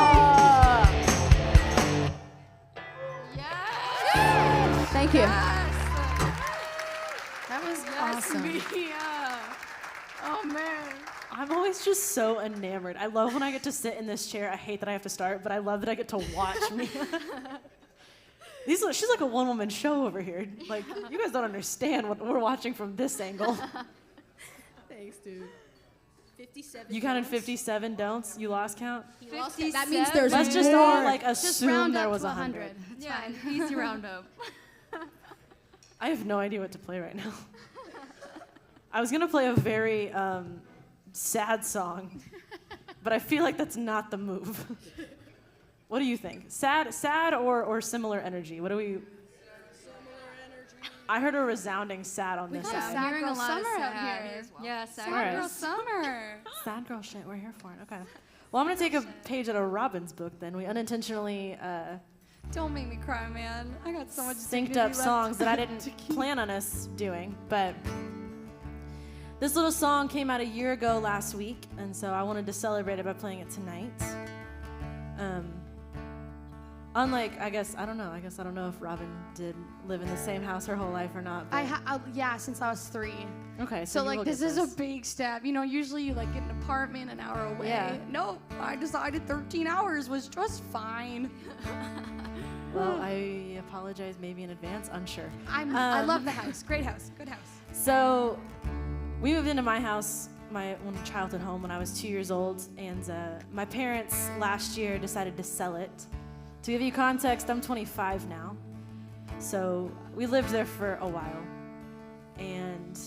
Thank you. That was awesome. Oh man. I'm always just so enamored. I love when I get to sit in this chair. I hate that I have to start, but I love that I get to watch me. She's like a one-woman show over here. Like, you guys don't understand what we're watching from this angle. Thanks, dude. 57. You counted 57 don'ts? You lost count? That means there's Let's just more. all like Just assume round there up was to 100. Yeah, easy round up. I have no idea what to play right now. I was gonna play a very sad song, but I feel like that's not the move. What do you think? Sad or similar energy? What do we? I heard a resounding sad on this got side. sad girl a lot of summer out sad. here. Yeah, sad Alright. Girl summer. Sad girl shit. We're here for it. Okay. Well, I'm gonna take a page out of Robyn's book. Then we unintentionally Don't make me cry, man. I got so much synced dignity up left songs that I to didn't keep. plan on us doing, but this little song came out a year ago last week, and so I wanted to celebrate it by playing it tonight. Unlike, I don't know if Robyn did live in the same house her whole life or not. But Yeah, since I was 3. okay, So you like will this get is a big step. You know, usually you like get an apartment an hour away. Yeah. Nope, I decided 13 hours was just fine. Well, I apologize maybe in advance, unsure. I love the house. Great house. Good house. So we moved into my house my childhood home when I was 2 years old, and my parents last year decided to sell it. To give you context, I'm 25 now, so we lived there for a while. And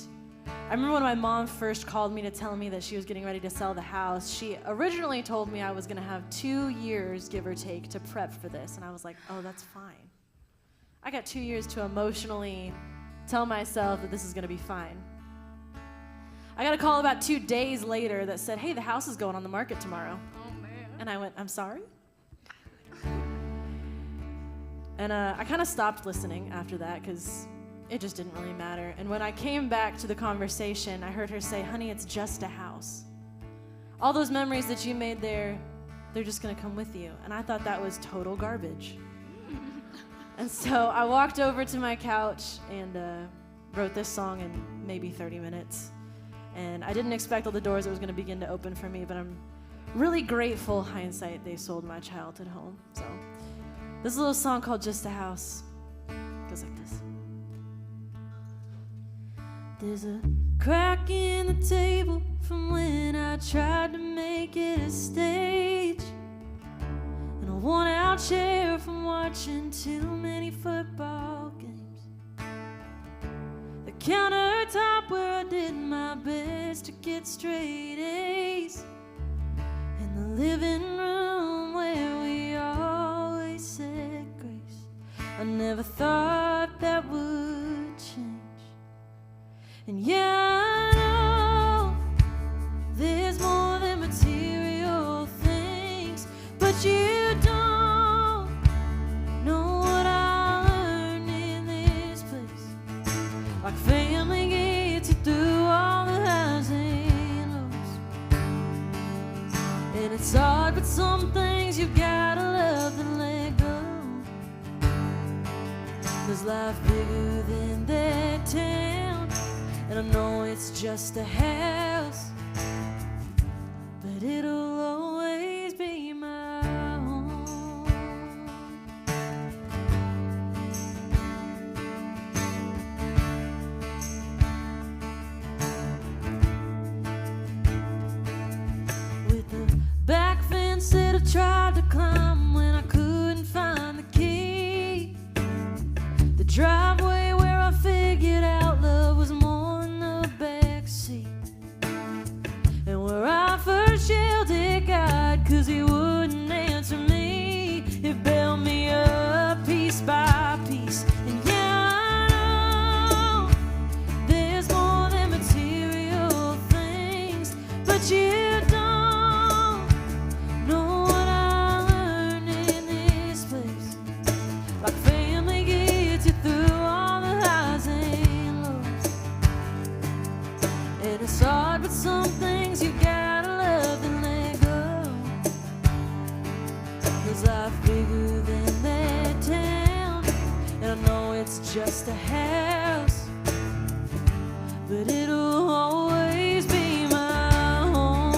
I remember when my mom first called me to tell me that she was getting ready to sell the house, she originally told me I was gonna have 2 years, give or take, to prep for this, and I was like, oh, that's fine. I got 2 years to emotionally tell myself that this is gonna be fine. I got a call about 2 days later that said, hey, the house is going on the market tomorrow. Oh, man. And I went, I'm sorry? And I kind of stopped listening after that because it just didn't really matter. And when I came back to the conversation, I heard her say, honey, it's just a house. All those memories that you made there, they're just gonna come with you. And I thought that was total garbage. And so I walked over to my couch and wrote this song in maybe 30 minutes. And I didn't expect all the doors that was gonna begin to open for me, but I'm really grateful, hindsight, they sold my childhood home. So this little song called Just a House goes like this. There's a crack in the table from when I tried to make it a stage, and a worn-out chair from watching too many football games. The countertop where I did my best to get straight A's, and the living room where we always said grace. I never thought that would change. And yeah, I know there's more than material things, but you don't know what I learned in this place. Like family gets you through all the highs and lows. And it's hard, but some things you've gotta love and let go. There's life bigger than that town, and I know it's just a house, but it'll always be my home. With the back fence that I tried to climb when I couldn't find the key, the driveway where I figured out love was more in the backseat, and where I first yelled at God 'cause he wouldn't answer me. It bailed me up piece by piece. And yeah, I know there's more than material things, but you don't know what I learned in this place. Like family gets you through all the highs and lows. And it's hard, but some things you gotta love and let go. There's life bigger than that town, and I know it's just a house, but it'll always be my home.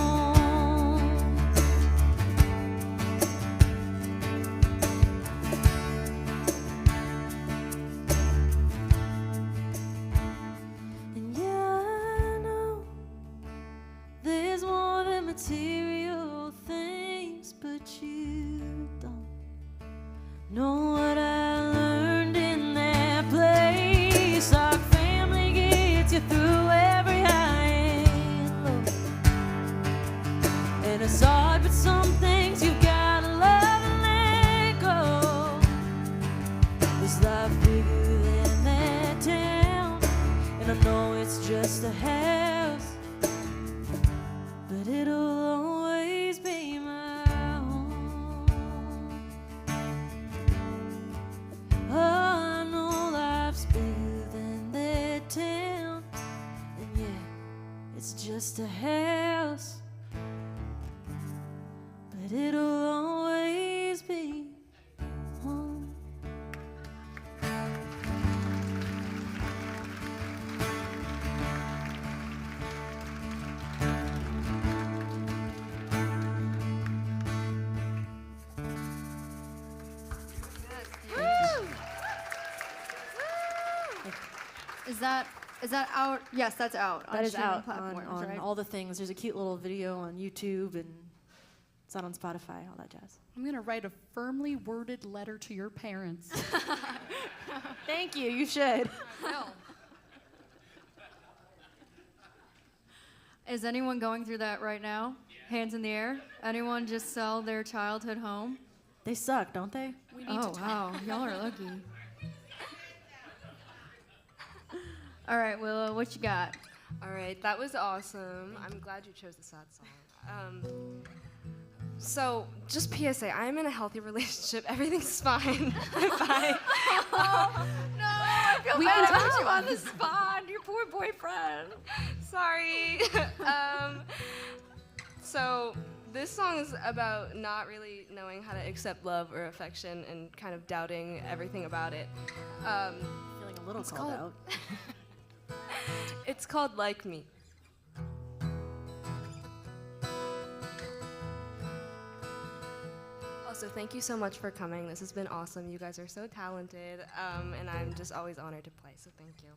And yeah, I know there's more than material things, but you don't know what I learned in that place. Our family gets you through every high and low. And it's hard, but some things you've gotta love and let go. There's life bigger than that town, and I know it's just a house, but it'll always be my home. Oh, I know life's bigger than that town, and yeah, it's just a house, but it'll always be home. Is that Is that out? Yes, that's out. That on is streaming out platforms, on right? all the things. There's a cute little video on YouTube, and it's out on Spotify, all that jazz. I'm going to write a firmly worded letter to your parents. Thank you. You should. Is anyone going through that right now? Hands in the air. Anyone just sell their childhood home? They suck, don't they? Oh, wow. Y'all are lucky. All right, Willow, what you got? All right, that was awesome. I'm glad you chose the sad song. So, just PSA, I'm in a healthy relationship. Everything's fine. I'm fine. No, I feel We bad can about tell. you on the spot. Your poor boyfriend. Sorry. So, this song is about not really knowing how to accept love or affection and kind of doubting everything about it. Feeling a little called out. It's called Like Me. Also, thank you so much for coming. This has been awesome. You guys are so talented, and I'm just always honored to play, so thank you.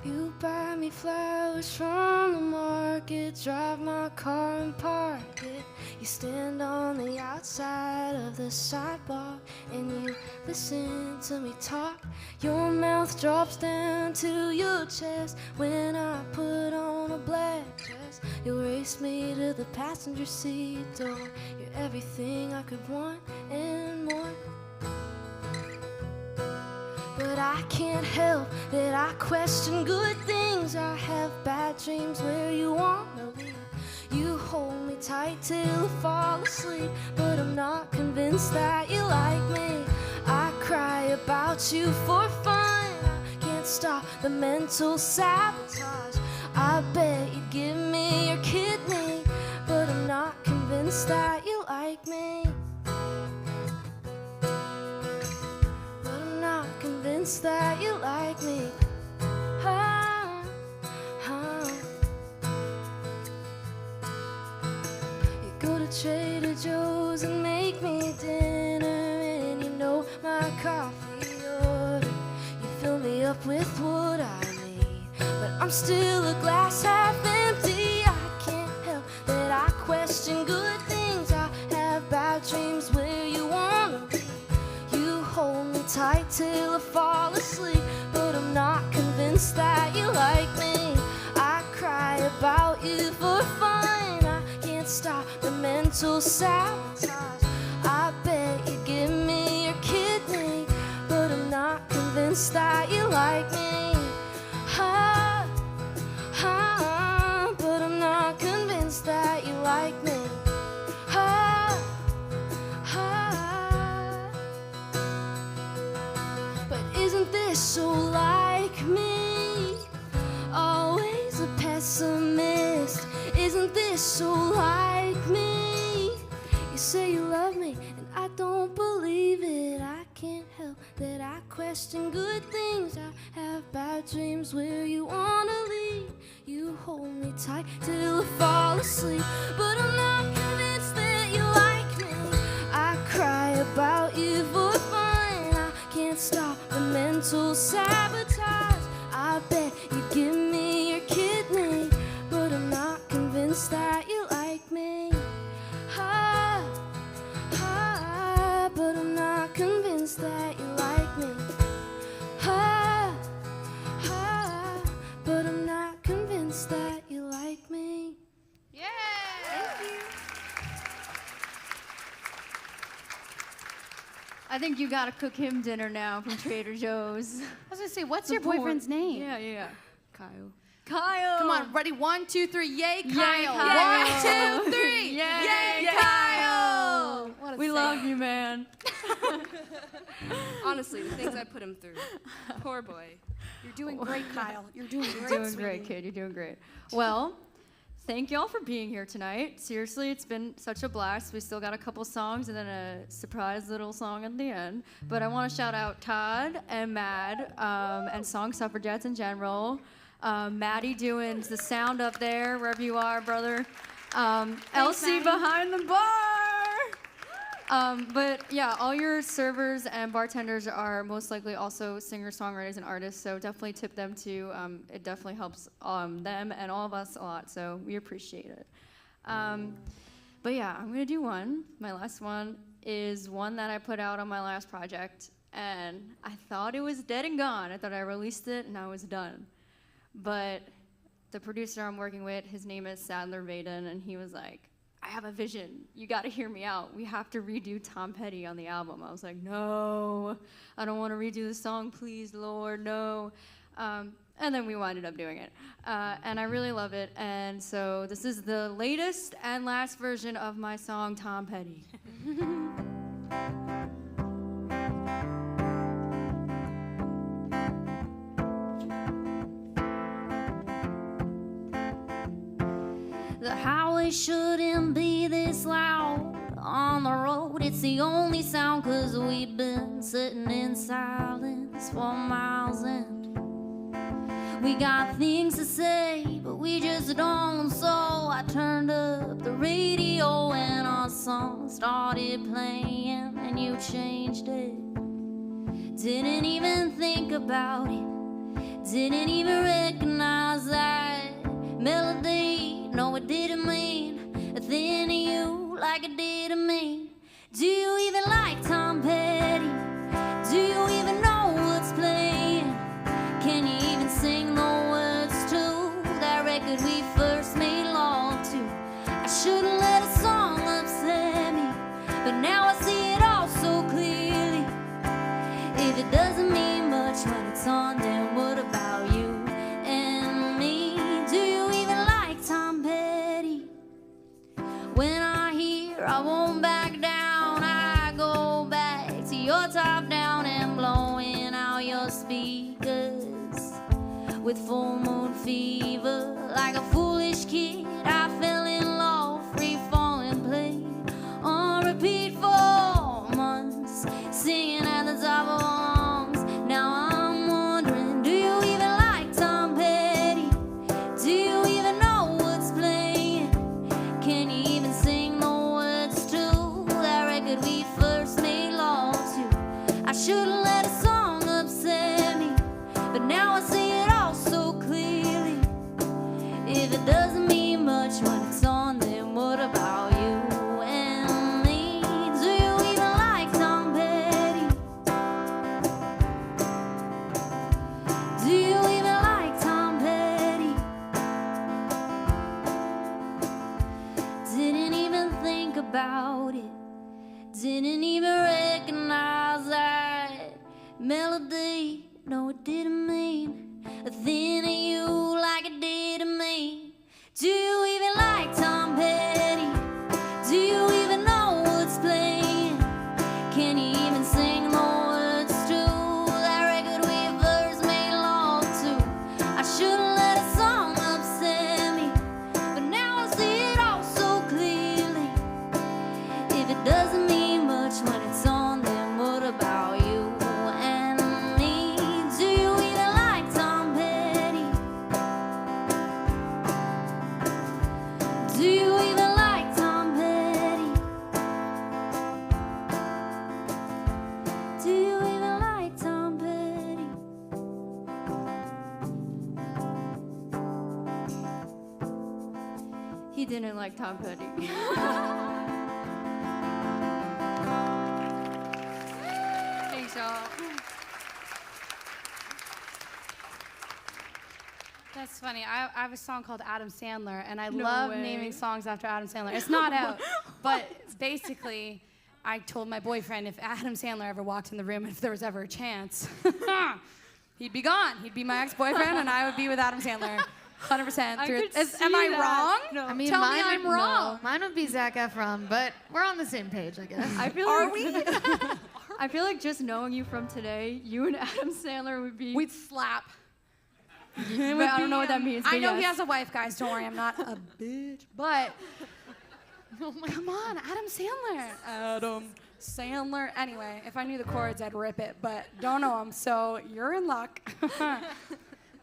You buy me flowers from the market, drive my car and park it. You stand on the outside of the sidewalk and you listen to me talk. Your mouth drops down to your chest when I put on a black dress. You race me to the passenger seat door. You're everything I could want and more. But I can't help that I question good things. I have bad dreams where you wanna leave. You hold me tight till I fall asleep, but I'm not convinced that you like me. I cry about you for fun. I can't stop the mental sabotage. I bet you'd give me your kidney, but I'm not convinced that you like me. Convinced that you like me. You go to Trader Joe's and make me dinner, and you know my coffee order. You fill me up with what I need, but I'm still a glass half empty. I can't help that I question good things. I have bad dreams where you wanna be. You hold me tight till I fall asleep, but I'm not convinced that you like me. I cry about you for fun. I can't stop the mental sabotage. I bet you give me your kidney, but I'm not convinced that you like me. But I'm not convinced that you like me. Isn't this so like me? Always a pessimist. Isn't this so like me? You say you love me, and I don't believe it. I can't help that I question good things. I have bad dreams where you wanna leave. You hold me tight till I fall asleep, but I'm not convinced that you like me. I cry about you for fun. Can't stop the mental sabotage. I bet you give me your kidney, but I'm not convinced that you like me. But I'm not convinced that you like me. But I'm not convinced that you like me. Yeah. Thank you. I think you gotta cook him dinner now from Trader Joe's. I was going to say, what's your boyfriend's name? Yeah. Kyle. Kyle. Come on, ready? 1, 2, 3. Yay, Kyle. Kyle. 1, 2, 3. Yay, Kyle. What a We saint. love you, man. Honestly, the things I put him through. Poor boy. You're doing great, Kyle. You're doing great. You're doing great, kid. You're doing great. Well, thank y'all for being here tonight. Seriously, it's been such a blast. We still got a couple songs and then a surprise little song at the end. But I want to shout out Todd and Mad and Song Suffragettes in general. Maddie doing the sound up there, wherever you are, brother. Elsie Maddie. behind the bar. But yeah, all your servers and bartenders are most likely also singer-songwriters and artists, so definitely tip them too. It definitely helps them and all of us a lot, so we appreciate it. But yeah, I'm gonna do one. My last one is one that I put out on my last project, and I thought it was dead and gone. I thought I released it and I was done. But the producer I'm working with, his name is Sadler Vaden, and he was like, I have a vision. You got to hear me out. We have to redo Tom Petty on the album. I was like, no, I don't want to redo the song. Please, Lord, no. And then we winded up doing it. And I really love it. And so this is the latest and last version of my song, Tom Petty. The highway shouldn't be this loud. On the road, it's the only sound, 'cause we've been sitting in silence for miles and we got things to say, but we just don't. So I turned up the radio and our song started playing and you changed it. Didn't even think about it. Didn't even recognize that melody. No, it didn't mean a thing to you like it did to me. Do you even like Tom Petty? Do you even know what's playing? Can you even sing the words to that record we first made love to? I shouldn't let a song upset me, but now I see it all so clearly. If it doesn't mean much when it's on, then what about you and me? Do you even like Tom Petty? When I hear I won't back down, I go back to your top down and blowing out your speakers with full moon fever. Like a foolish kid, I fell in love, free falling, played on repeat for months, singing at the top of our lungs. Now I'm wondering, do you even like Tom Petty? Do you even know what's playing? Can you even sing the words to that record we first made love to? I shouldn't let a song upset me, but now I see it all so clearly. If it doesn't mean much when it's on, then what about you and me? Do you even like Tom Petty? Do you even like Tom Petty? Didn't even think about it. Didn't even recognize that melody. No, it didn't mean a thing to you like it did to me. Do you even like Tom Petty? Do you even know what's playing? Can you even sing the words to that record we first made love to? I shouldn't let a song upset me, but now I see it all so clearly. If it doesn't mean much when it's on, then what about you and me? Do you even like Tom Petty? Do you even like Tom Petty? Do you even like Tom Petty? He didn't like Tom Petty. Thanks, y'all. That's funny. I have a song called Adam Sandler, and I No love way. naming songs after Adam Sandler. It's not out, but it's basically, I told my boyfriend if Adam Sandler ever walked in the room, if there was ever a chance, he'd be gone. He'd be my ex-boyfriend, and I would be with Adam Sandler, 100%. I could see Am I that. wrong? No. I mean, Tell me mine I'm would- wrong. No, mine would be Zac Efron, but we're on the same page, I guess. I feel Are like, we? I feel like just knowing you from today, you and Adam Sandler would be. We'd slap. But I don't know what that means. I but know he yes. has a wife, guys. Don't worry, I'm not a bitch. But come on, Adam Sandler. Adam Sandler. Anyway, if I knew the chords, I'd rip it, but don't know them, so you're in luck.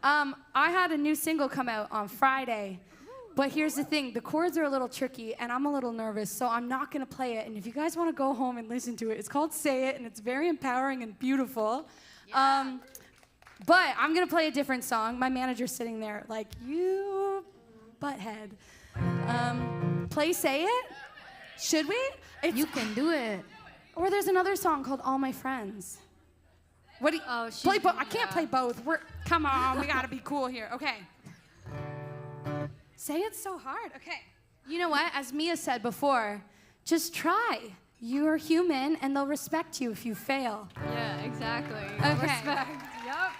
I had a new single come out on Friday. But here's the thing, the chords are a little tricky and I'm a little nervous, so I'm not gonna play it. And if you guys wanna go home and listen to it, it's called Say It and it's very empowering and beautiful. Yeah. But I'm gonna play a different song. My manager's sitting there like, you butthead. Play Say It? Should we? You can do it. Or there's another song called All My Friends. What do you, play both? I can't play both. Come on, we gotta be cool here. Okay. Say It's so hard. Okay. You know what? As Mia said before, just try. You're human, and they'll respect you if you fail. Yeah, exactly. Okay. Respect. Yep.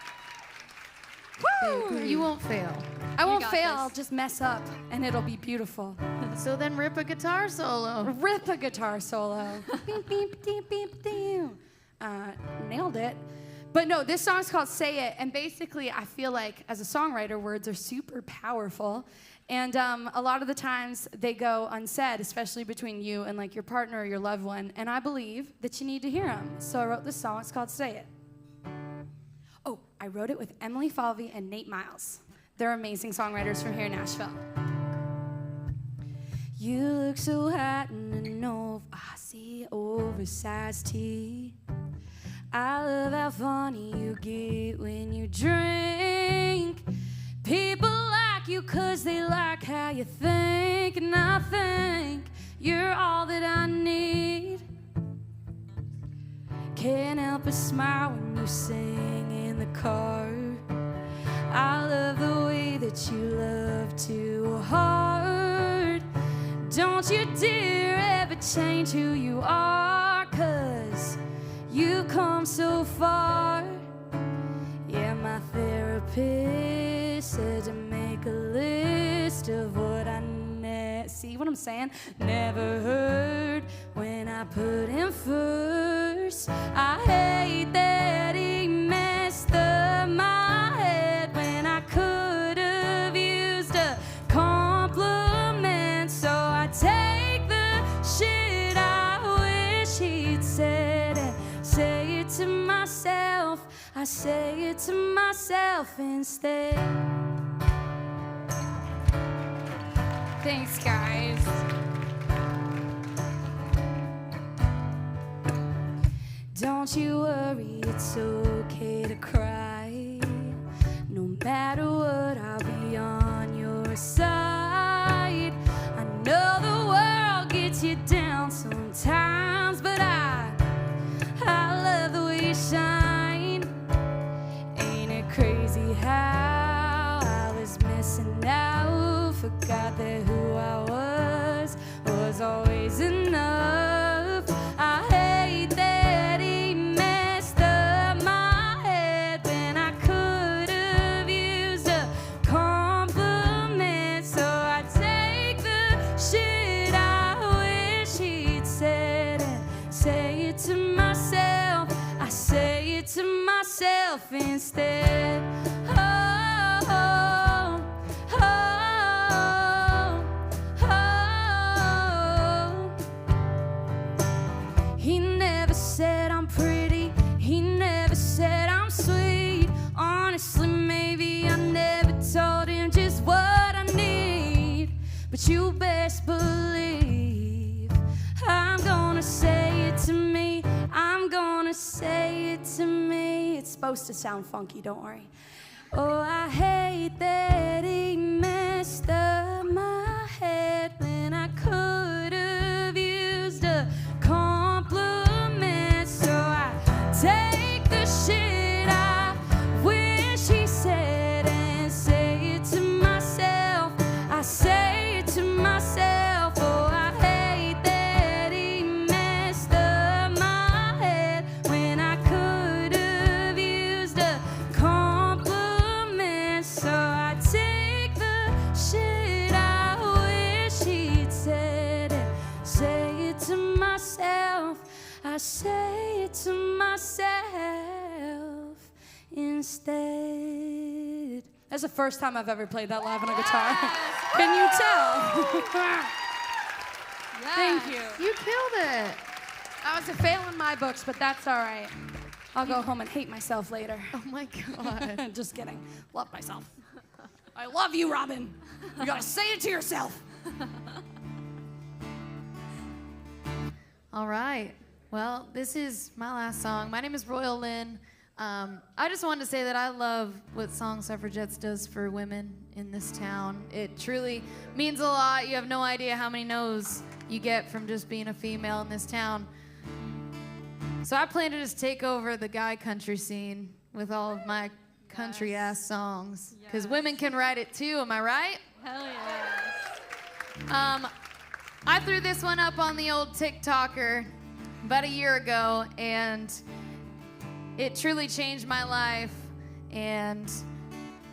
Woo! You won't fail. I won't got fail. this. I'll just mess up, and it'll be beautiful. So then rip a guitar solo. Rip a guitar solo. Beep, beep, beep, beep, beep. Nailed it. But no, this song's called Say It, and basically I feel like as a songwriter, words are super powerful, and a lot of the times they go unsaid, especially between you and like your partner or your loved one, and I believe that you need to hear them. So I wrote this song, it's called Say It. Oh, I wrote it with Emily Falvey and Nate Miles. They're amazing songwriters from here in Nashville. You look so hot in an oversized tee. I love how funny you get when you drink. People like you 'cause they like how you think, and I think you're all that I need. Can't help but smile when you sing in the car. I love the way that you love too hard. Don't you dare ever change who you are, 'cause you come so far. Yeah, my therapist said to make a list of what I see what I'm saying? Never heard when I put him first. I hate that he messed up my head when I could have used a compliment. So I take the shit I wish he'd said and say it to myself. I say it to myself instead. Thanks, guys. Don't you worry, it's okay to cry. No matter what, I'll be on your side. I know the world gets you down sometimes, but I love the way you shine. Ain't it crazy how I was missing out? Forgot that who I was always enough. I hate that he messed up my head when I could have used a compliment. So I take the shit I wish he'd said and say it to myself. I say it to myself instead. He never said I'm pretty. He never said I'm sweet. Honestly, maybe I never told him just what I need. But you best believe I'm gonna say it to me. I'm gonna say it to me. It's supposed to sound funky, don't worry. Oh, I hate that he messed up my head when I could have used a compliment. So I take the shit I wish he said and say it to myself. I say it to myself. Oh, I hate that he messed up my head when I could have used a compliment. So I take the shit I wish he'd said and say it to myself. I say it to myself instead. That's the first time I've ever played that live on a guitar. Can you tell? Thank you. You killed it. That was a fail in my books, but that's all right. I'll go home and hate myself later. Oh my God. Just kidding. Love myself. I love you, Robyn. You gotta say it to yourself. All right. Well, this is my last song. My name is Royale Lynn. I just wanted to say that I love what Song Suffragettes does for women in this town. It truly means a lot. You have no idea how many no's you get from just being a female in this town. So I plan to just take over the guy country scene with all of my country-ass songs. Because women can write it too, am I right? Hell yeah. I threw this one up on the old TikToker about a year ago, and it truly changed my life. And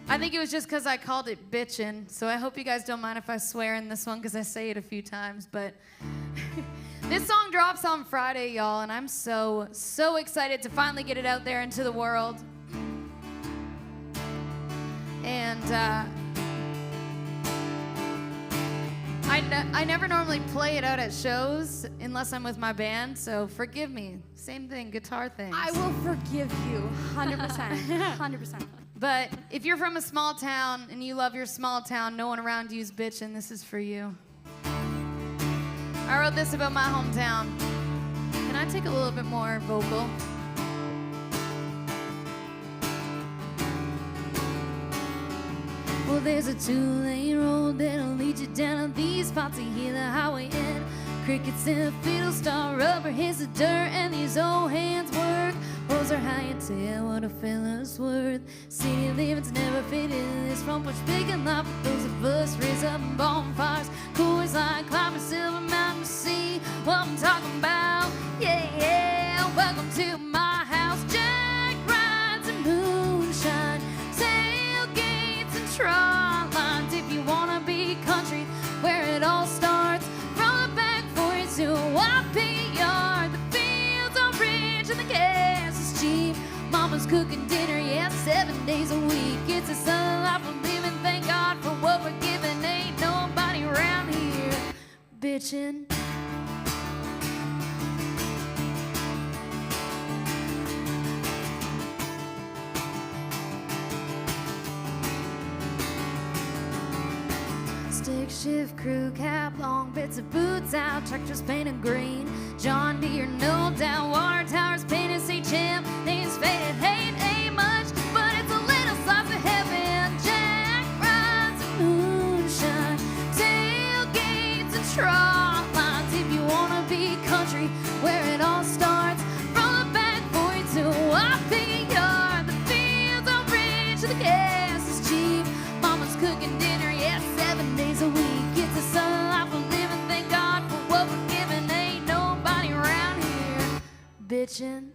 I think it was just because I called it bitchin'. So I hope you guys don't mind if I swear in this one because I say it a few times. But this song drops on Friday, y'all, and I'm so excited to finally get it out there into the world. And I never normally play it out at shows unless I'm with my band, so forgive me. Same thing, guitar things. I will forgive you, 100%. 100%. But if you're from a small town and you love your small town, no one around you's bitchin', this is for you. I wrote this about my hometown. Can I take a little bit more vocal? Well, there's a 2-lane road that'll lead you down these spots to hear the highway end. Crickets and fiddles start rubber hits the dirt, and these old hands work. Rolls are high and tell what a fella's worth. City living's never fitted in this front porch big enough for those of us raised up in bonfires. Cool as like climbing Silver Mountain to see what I'm talking about. Yeah, welcome to my house. Jack rides and moonshine, tailgates and trot lines. If you wanna be country, where it all starts, from the back for you to a wide yard. The fields are rich and the gas is cheap. Mama's cooking dinner, yeah, 7 days a week. It's a southern life we're living, thank God for what we're giving. Ain't nobody around here bitchin'. Stick shift, crew cap, long bits of boots out, tractors painted green. John Deere, no doubt, water towers painted HM. Names faded, hate ain't much, but it's a little slice of heaven. Jack rides and moonshine, tailgates and trot lines. If you wanna be country, where it all starts, from the back for you to a wide yard. The fields are rich and the gas is cheap. Mama's cooking dinner, yeah, 7 days a week. It's a southern life we're living, thank God for what we're giving. Ain't nobody around here bitchin'.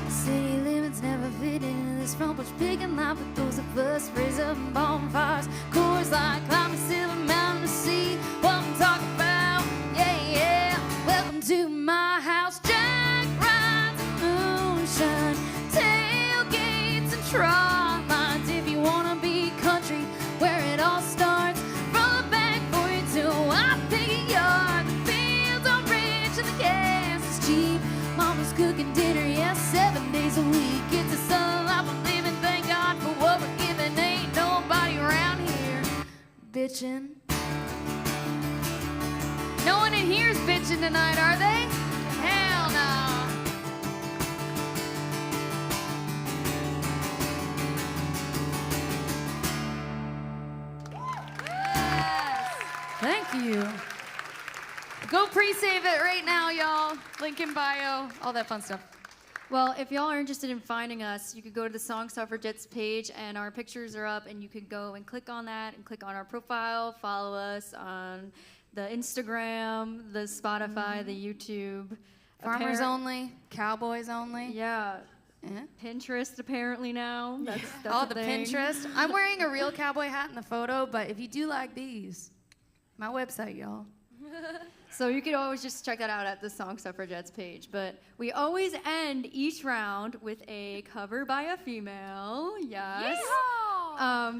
City living's never fit into this front porch big enough for those of us raised up in bonfires. Chorus like climbing Silver Mountain to see what I'm talking about. Yeah, welcome to my house. Jack rides and moonshine, tailgates and trot lines. If you wanna be country, where it all starts, from the back for you to a wide yard. The fields are rich and the gas is cheap. Mama's cooking dinner, yeah, 7 days a week. It's a southern life we're living, thank God for what we're giving. Ain't nobody around here bitchin'. No one in here's bitchin' tonight, are they? Hell no. Thank you. Go pre-save it right now, y'all. Link in bio, all that fun stuff. Well, if y'all are interested in finding us, you could go to the Song Suffragettes page, and our pictures are up, and you can go and click on that and click on our profile, follow us on the Instagram, the Spotify, the YouTube. Farmers only, cowboys only. Yeah. Eh? Pinterest apparently now. That's Oh, a the thing. Pinterest. I'm wearing a real cowboy hat in the photo, but if you do like these, my website, y'all. So you could always just check that out at the Song Suffragettes page. But we always end each round with a cover by a female. Yes.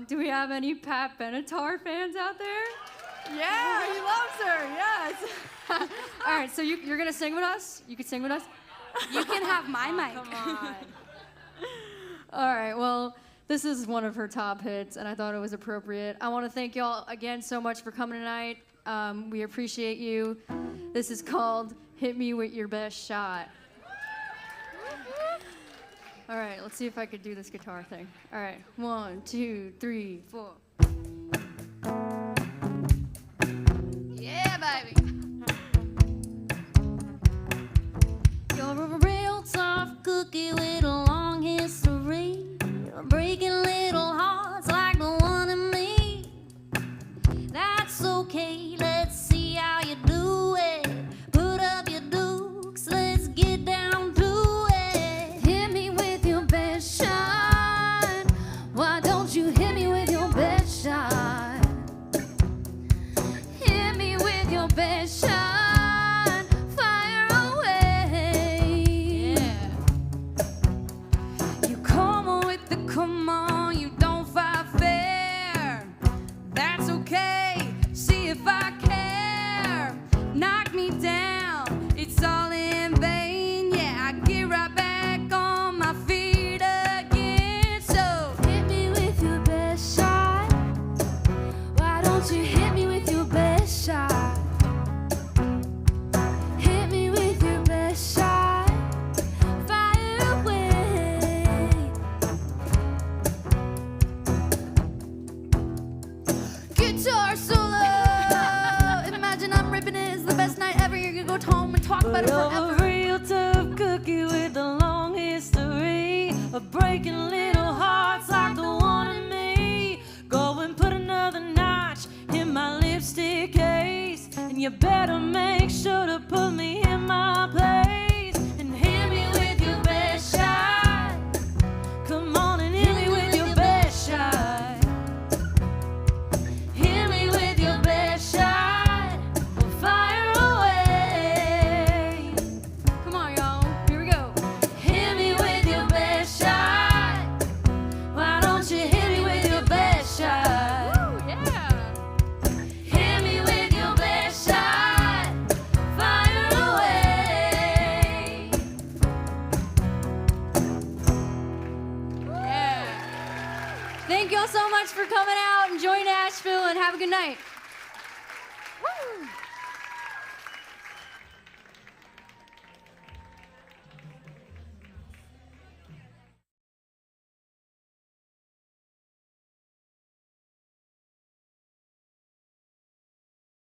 Do we have any Pat Benatar fans out there? Yeah, he loves her. Yes. All right, so you're gonna sing with us? You can sing with us? You can have my mic. Come on. All right, well, this is one of her top hits, and I thought it was appropriate. I want to thank y'all again so much for coming tonight. We appreciate you. This is called Hit Me With Your Best Shot. All right, let's see if I could do this guitar thing. All right, 1, 2, 3, 4. Yeah, baby. You're a real tough cookie with a long history, breaking little hearts like the one in me. That's okay, let's see how you do it. Put up your dukes, let's get down to it. Hit me with your best shot. Why don't you hit me with your best shot? Hit me with your best shot. Fire away. Yeah. You come on with the come on, you don't fight fair. That's okay, see if I care. Knock me down, it's all in vain. Yeah, I get right back on my feet again. So Hit me with your best shot. Why don't you hit me with your best shot? Hit me with your best shot. Fire away. Guitar solo. Imagine I'm ripping it. It's the best night ever. You're gonna go home and talk about it You're a forever. real tough cookie with a long history of breaking little hearts like the one in me. Go and put another notch in my lipstick case, and you better make sure to put me in my place and hit me with your best shot. Come on and hit me with your best shot. Hit me with your best shot. Fire away. Come on, y'all. Here we go. Hit me with your best shot. Why don't you hit me with your best shot? Woo, yeah. Hit me with your best shot. Fire away. Yeah. Thank y'all so much for coming out. Enjoy Nashville and have a good night.